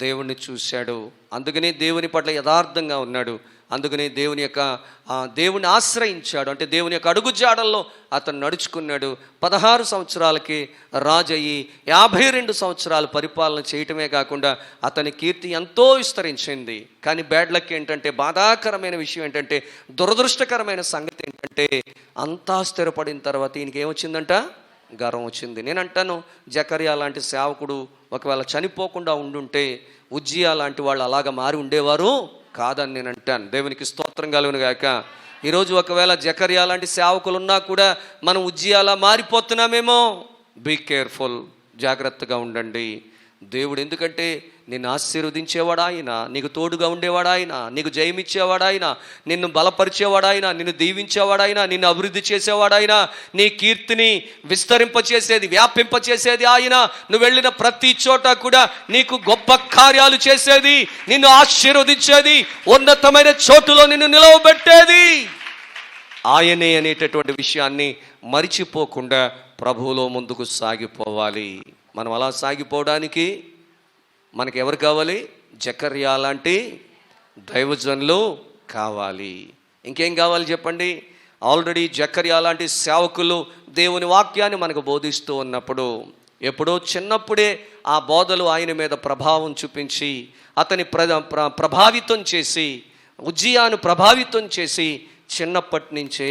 దేవుణ్ణి చూశాడు. అందుకనే దేవుని పట్ల యథార్థంగా ఉన్నాడు. అందుకనే దేవుని ఆశ్రయించాడు. అంటే దేవుని యొక్క అడుగుజాడల్లో అతను నడుచుకున్నాడు. 16 సంవత్సరాలకి రాజయ్యి 52 సంవత్సరాలు పరిపాలన చేయటమే కాకుండా అతని కీర్తి ఎంతో విస్తరించింది. కానీ బ్యాడ్ లక్ ఏంటంటే, బాధాకరమైన విషయం ఏంటంటే, దురదృష్టకరమైన సంగతి ఏంటంటే, అంతా స్థిరపడిన తర్వాత ఈయనకి ఏమొచ్చిందంట? గర్వం వచ్చింది. నేను అంటాను, జకర్యా లాంటి సేవకుడు ఒకవేళ చనిపోకుండా ఉండుంటే ఉజ్జియా లాంటి వాళ్ళు అలాగ మారి ఉండేవారు కాదని నేను అంటాను. దేవునికి స్తోత్రం కలుగునుగాక. ఈరోజు ఒకవేళ జకర్యా లాంటి సేవకులు ఉన్నా కూడా మనం ఉజ్జియాలా మారిపోతున్నామేమో. బీ కేర్ఫుల్, జాగ్రత్తగా ఉండండి. దేవుడు ఎందుకంటే నిన్ను ఆశీర్వదించేవాడాయన, నీకు తోడుగా ఉండేవాడాయన, నీకు జయమిచ్చేవాడాయన, నిన్ను బలపరిచేవాడాయన, నిన్ను దీవించేవాడాయన, నిన్ను అభివృద్ధి చేసేవాడాయన, నీ కీర్తిని విస్తరింపచేసేది, వ్యాపింపచేసేది ఆయన. నువ్వు వెళ్ళిన ప్రతి చోట కూడా నీకు గొప్ప కార్యాలు చేసేది, నిన్ను ఆశీర్వదించేది, ఉన్నతమైన చోటులో నిన్ను నిలవబెట్టేది ఆయనే అనేటటువంటి విషయాన్ని మరిచిపోకుండా ప్రభువులో ముందుకు సాగిపోవాలి. మనం అలా సాగిపోవడానికి మనకి ఎవరు కావాలి? జకర్యా లాంటి దైవజనులు కావాలి. ఇంకేం కావాలి చెప్పండి? ఆల్రెడీ జకర్యా లాంటి సేవకులు దేవుని వాక్యాన్ని మనకు బోధిస్తూ ఉన్నప్పుడు, ఎప్పుడో చిన్నప్పుడే ఆ బోధలు ఆయన మీద ప్రభావం చూపించి అతని ప్రభావితం చేసి, ఉజ్జియాను ప్రభావితం చేసి చిన్నప్పటి నుంచే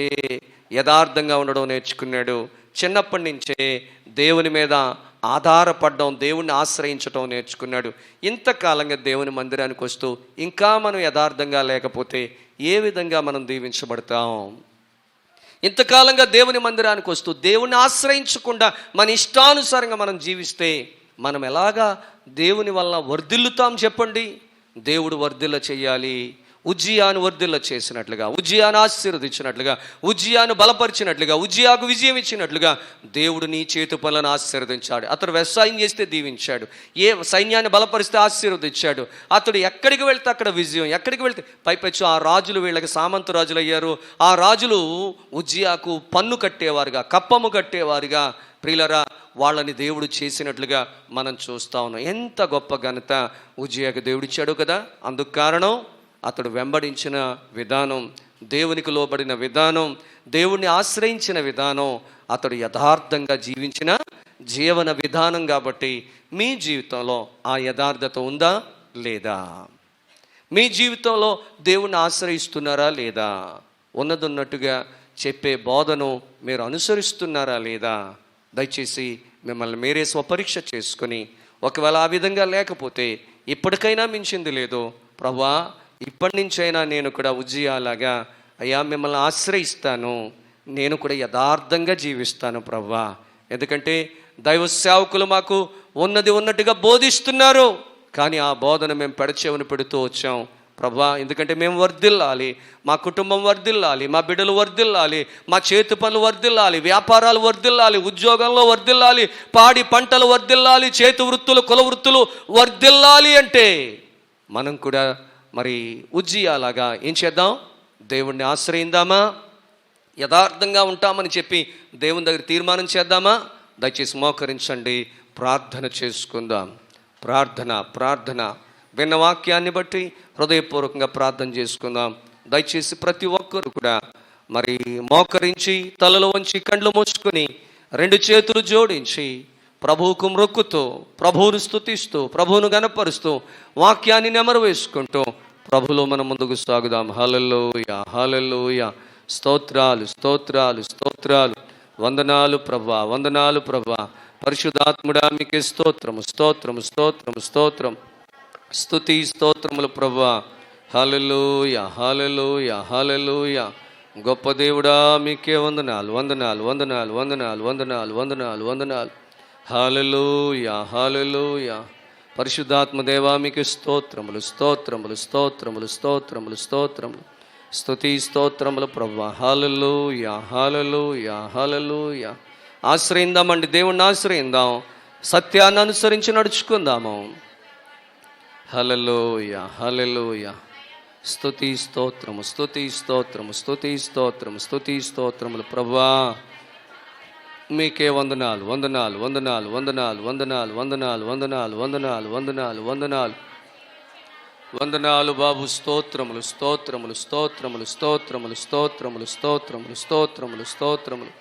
యథార్థంగా ఉండడం నేర్చుకున్నాడు. చిన్నప్పటి నుంచే దేవుని మీద ఆధారపడడం, దేవుణ్ణి ఆశ్రయించడం నేర్చుకున్నాడు. ఇంతకాలంగా దేవుని మందిరానికి వస్తూ ఇంకా మనం యథార్థంగా లేకపోతే ఏ విధంగా మనం దీవించబడతాం? ఇంతకాలంగా దేవుని మందిరానికి వస్తూ దేవుణ్ణి ఆశ్రయించకుండా మన ఇష్టానుసారంగా మనం జీవిస్తే మనం ఎలాగా దేవుని వల్ల వర్ధిల్లుతాం చెప్పండి? దేవుడు వర్ధిల్ల చేయాలి. ఉజ్జియాను వర్ధిల్ల చేసినట్లుగా, ఉజ్జియాను ఆశీర్వదించినట్లుగా, ఉజ్జియాను బలపరిచినట్లుగా, ఉజ్జియాకు విజయం ఇచ్చినట్లుగా దేవుడు నీ చేతి పనులను ఆశీర్వదించాడు. అతడు వ్యవసాయం చేస్తే దీవించాడు, ఏ సైన్యాన్ని బలపరిస్తే ఆశీర్వదించాడు. అతడు ఎక్కడికి వెళ్తే అక్కడ విజయం, ఎక్కడికి వెళ్తే పైపెచ్చు ఆ రాజులు వీళ్ళకి సామంత రాజులు అయ్యారు. ఆ రాజులు ఉజ్జియాకు పన్ను కట్టేవారుగా, కప్పము కట్టేవారుగా, ప్రియులరా వాళ్ళని దేవుడు చేసినట్లుగా మనం చూస్తా ఉన్నాం. ఎంత గొప్ప ఘనత ఉజ్జియాకు దేవుడిచ్చాడు కదా. అందుకు కారణం అతడు వెంబడించిన విధానం, దేవునికి లోబడిన విధానం, దేవుణ్ణి ఆశ్రయించిన విధానం, అతడు యథార్థంగా జీవించిన జీవన విధానం. కాబట్టి మీ జీవితంలో ఆ యథార్థత ఉందా లేదా? మీ జీవితంలో దేవుణ్ణి ఆశ్రయిస్తున్నారా లేదా? ఉన్నదున్నట్టుగా చెప్పే బోధను మీరు అనుసరిస్తున్నారా లేదా? దయచేసి మిమ్మల్ని మీరే స్వపరీక్ష చేసుకొని, ఒకవేళ ఆ విధంగా లేకపోతే ఇప్పటికైనా మించింది లేదు, ప్రభువా ఇప్పటి నుంచైనా నేను కూడా ఉజ్జియాలాగా అయ్యా మిమ్మల్ని ఆశ్రయిస్తాను, నేను కూడా యథార్థంగా జీవిస్తాను ప్రభువా. ఎందుకంటే దైవ సేవకులు మాకు ఉన్నది ఉన్నట్టుగా బోధిస్తున్నారు, కానీ ఆ బోధన మేము పెడచెవిని పెడుతూ వచ్చాం ప్రభువా. ఎందుకంటే మేము వర్ధిల్లాలి, మా కుటుంబం వర్ధిల్లాలి, మా బిడ్డలు వర్ధిల్లాలి, మా చేతి పనులు వర్ధిల్లాలి, వ్యాపారాలు వర్ధిల్లాలి, ఉద్యోగంలో వర్ధిల్లాలి, పాడి పంటలు వర్ధిల్లాలి, చేతి వృత్తులు కుల వృత్తులు వర్ధిల్లాలి అంటే మనం కూడా మరి ఉజ్జియాలాగా ఏం చేద్దాం? దేవుణ్ణి ఆశ్రయిందామా? యథార్థంగా ఉంటామని చెప్పి దేవుని దగ్గర తీర్మానం చేద్దామా? దయచేసి మోకరించండి, ప్రార్థన చేసుకుందాం. ప్రార్థన విన్న వాక్యాన్ని బట్టి హృదయపూర్వకంగా ప్రార్థన చేసుకుందాం. దయచేసి ప్రతి ఒక్కరు కూడా మరి మోకరించి, తలలు వంచి, కండ్లు మూసుకొని, 2 చేతులు జోడించి ప్రభువుకు మ్రొక్కుతూ, ప్రభువును స్తుతిస్తూ, ప్రభువును గణపరుస్తూ, వాక్యాన్ని నెమరు వేసుకుంటూ ప్రభులో మనం ముందుకు సాగుదాం. హల్లెలూయా, హల్లెలూయా. స్తోత్రాలు, స్తోత్రాలు, స్తోత్రాలు. వందనాలు ప్రభువా, వందనాలు ప్రభువా. పరిశుద్ధాత్ముడా మీకే స్తోత్రము స్తోత్రము స్తోత్రము స్తోత్రం. స్తుతి స్తోత్రములు ప్రభువా. హల్లెలూయా హల్లెలూయా హల్లెలూయా. గొప్ప దేవుడా మీకే వందనాలు వందనాలు వందనాలు వందనాలు వందనాలు వందనాలు వందనాలు. హల్లెలూయా హల్లెలూయా. పరిశుద్ధాత్మ దేవా మీకు స్తోత్రములు స్తోత్రములు స్తోత్రములు స్తోత్రములు స్తోత్రములు. స్తుతి స్తోత్రములు ప్రభువా. హల్లెలూయా హల్లెలూయా హల్లెలూయా. ఆశ్రయిందామండి, దేవుణ్ణి ఆశ్రయిందాం, సత్యాన్ని అనుసరించి నడుచుకుందాము. హల్లెలూయా హల్లెలూయా. స్తుతి స్తోత్రము స్తుతి స్తోత్రము స్తుతి స్తోత్రము స్తుతి స్తోత్రములు ప్రభువా. మీకే వందనాలు వందనాలు వందనాలు వందనాలు వందనాలు వందనాలు వందనాలు వందనాలు వందనాలు వందనాలు వందనాలు బాబు. స్తోత్రములు స్తోత్రములు స్తోత్రములు స్తోత్రములు స్తోత్రములు స్తోత్రములు స్తోత్రములు స్తోత్రములు.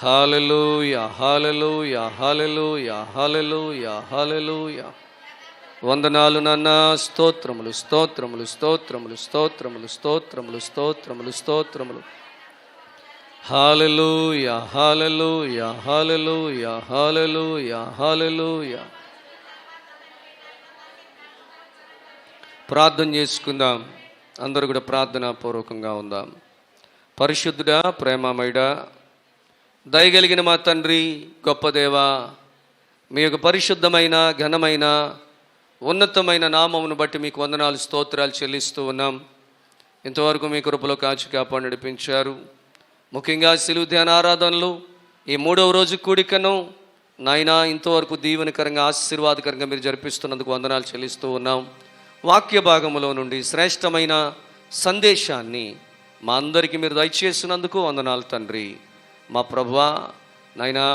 హల్లెలూయా హల్లెలూయా హల్లెలూయా హల్లెలూయా హల్లెలూయా. వందనాలు నాన్న. స్తోత్రములు స్తోత్రములు స్తోత్రములు స్తోత్రములు స్తోత్రములు స్తోత్రములు స్తోత్రములు. హల్లెలూయా హల్లెలూయా హల్లెలూయా హల్లెలూయా హల్లెలూయా. ప్రార్థన చేసుకుందాం. అందరూ కూడా ప్రార్థనా పూర్వకంగా ఉందాం. పరిశుద్ధుడా, ప్రేమమయుడా, దయగలిగిన మా తండ్రి, గొప్ప దేవా, మీ యొక్క పరిశుద్ధమైన ఘనమైన ఉన్నతమైన నామమును బట్టి మీకు వందనాలు స్తోత్రాలు చెల్లిస్తూ ఉన్నాం. ఇంతవరకు మీ కృపలో కాచి కాపాడి నడిపించారు. ముఖ్యంగా సిలువ ధ్యాన ఆరాధనలు ఈ 3వ రోజు కూడికను నాయనా ఇంతవరకు దీవెనకరంగా ఆశీర్వాదకరంగా మీరు జరిపిస్తున్నందుకు వందనాలు చెల్లిస్తూ ఉన్నాం. వాక్య భాగములో నుండి శ్రేష్టమైన సందేశాన్ని మా అందరికీ మీరు దయచేసినందుకు వందనాలు తండ్రి. మా ప్రభువా నాయనా,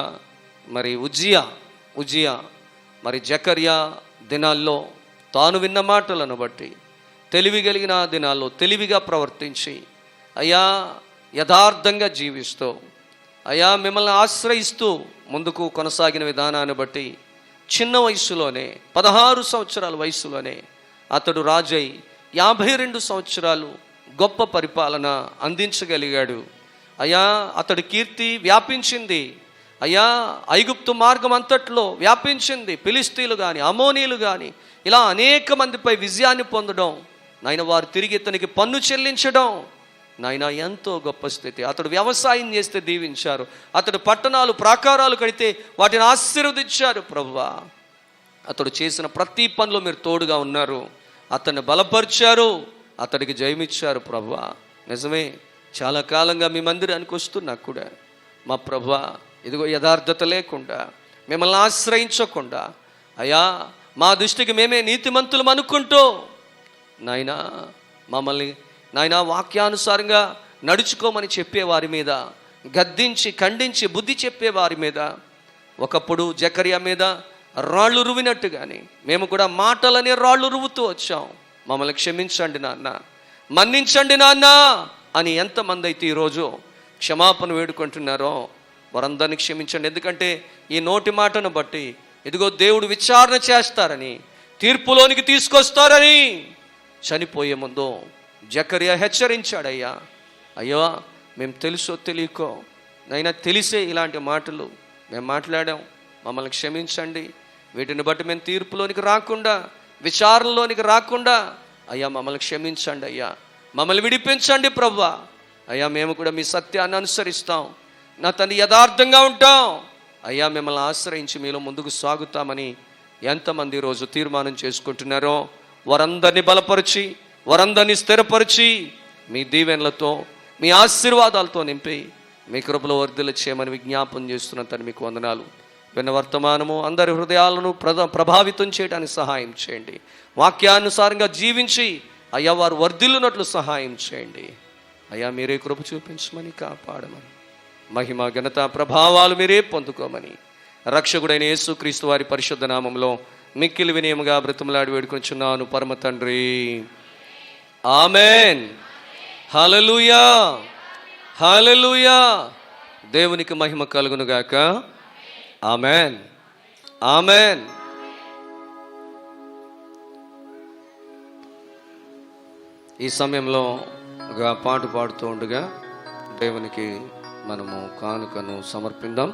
మరి ఉజ్జియా మరి జకర్యా దినాల్లో తాను విన్న మాటలను బట్టి తెలివి కలిగిన దినాల్లో తెలివిగా ప్రవర్తించి అయ్యా యథార్థంగా జీవిస్తూ అయ్యా మిమ్మల్ని ఆశ్రయిస్తూ ముందుకు కొనసాగిన విధానాన్ని బట్టి చిన్న వయసులోనే 16 సంవత్సరాల వయసులోనే అతడు రాజై 52 సంవత్సరాలు గొప్ప పరిపాలన అందించగలిగాడు. అయ్యా అతడి కీర్తి వ్యాపించింది. అయ్యా ఐగుప్తు మార్గం అంతట్లో వ్యాపించింది. ఫిలిస్తీన్లు కానీ అమోనీలు కానీ ఇలా అనేక మందిపై విజయాన్ని పొందడం, నాయన వారు తిరిగి ఇతనికి పన్ను చెల్లించడం, నాయన ఎంతో గొప్ప స్థితి. అతడు వ్యవసాయం చేస్తే దీవించారు. అతడు పట్టణాలు ప్రాకారాలు కడితే వాటిని ఆశీర్వదించారు. ప్రభువా అతడు చేసిన ప్రతి పనిలో మీరు తోడుగా ఉన్నారు. అతన్ని బలపరిచారు, అతడికి జయమిచ్చారు. ప్రభువా నిజమే, చాలా కాలంగా మీ మందిరానికి వస్తున్నా కూడా మా ప్రభువా ఇదిగో యథార్థత లేకుండా మిమ్మల్ని ఆశ్రయించకుండా అయ్యా మా దృష్టికి మేమే నీతిమంతులం అనుకుంటూ నాయనా మమ్మల్ని నాయనా వాక్యానుసారంగా నడుచుకోమని చెప్పేవారి మీద, గద్దించి ఖండించి బుద్ధి చెప్పేవారి మీద, ఒకప్పుడు జకర్యా మీద రాళ్ళు రువినట్టుగాని మేము కూడా మాటలనే రాళ్ళు రువుతూ వచ్చాం. మమ్మల్ని క్షమించండి నాన్న, మన్నించండి నాన్న అని ఎంతమంది అయితే ఈరోజు క్షమాపణ వేడుకుంటున్నారో వారందరినీ క్షమించండి. ఎందుకంటే ఈ నోటి మాటను బట్టి ఇదిగో దేవుడు విచారణ చేస్తారని, తీర్పులోనికి తీసుకొస్తారని చనిపోయే ముందు జకర్యా హెచ్చరించాడయ్యా. అయ్యో మేము తెలుసో తెలియకో నైనా తెలిసే ఇలాంటి మాటలు మేము మాట్లాడాం, మమ్మల్ని క్షమించండి. వీటిని బట్టి మేము తీర్పులోనికి రాకుండా, విచారణలోనికి రాకుండా అయ్యా మమ్మల్ని క్షమించండి అయ్యా, మమ్మల్ని విడిపించండి ప్రభువా. అయ్యా మేము కూడా మీ సత్యాన్ని అనుసరిస్తాం, నా తండ్రి యథార్థంగా ఉంటాం అయ్యా, మిమ్మల్ని ఆశ్రయించి మీలో ముందుకు సాగుతామని ఎంతమంది ఈరోజు తీర్మానం చేసుకుంటున్నారో వారందరినీ బలపరిచి, వారందరినీ స్థిరపరిచి మీ దీవెనలతో, మీ ఆశీర్వాదాలతో నింపి మీ కృపలో వర్ధిల్ల చేయమని విజ్ఞాపన చేస్తున్న తండ్రి మీకు వందనాలు. విన్న వర్తమానము అందరి హృదయాలను ప్రభావితం చేయడానికి సహాయం చేయండి. వాక్యానుసారంగా జీవించి అయ్యా వారు వర్ధిల్లునట్లు సహాయం చేయండి అయ్యా. మీరే కృప చూపించమని, కాపాడమని, మహిమ ఘనత ప్రభావాలు మీరే పొందుకోమని రక్షకుడైన యేసుక్రీస్తు వారి పరిశుద్ధ నామంలో మిక్కిలి వినయముగా బ్రతిమలాడి వేడుకొంచున్నాను పరమ తండ్రి. ఆమెన్. హల్లెలూయా హల్లెలూయా. దేవునికి మహిమ కలుగును గాక. Amen amen. ఈ సమయంలో ఒక పాట పాడుతూ ఉండగా దేవునికి మనము కానుకను సమర్పిద్దాం.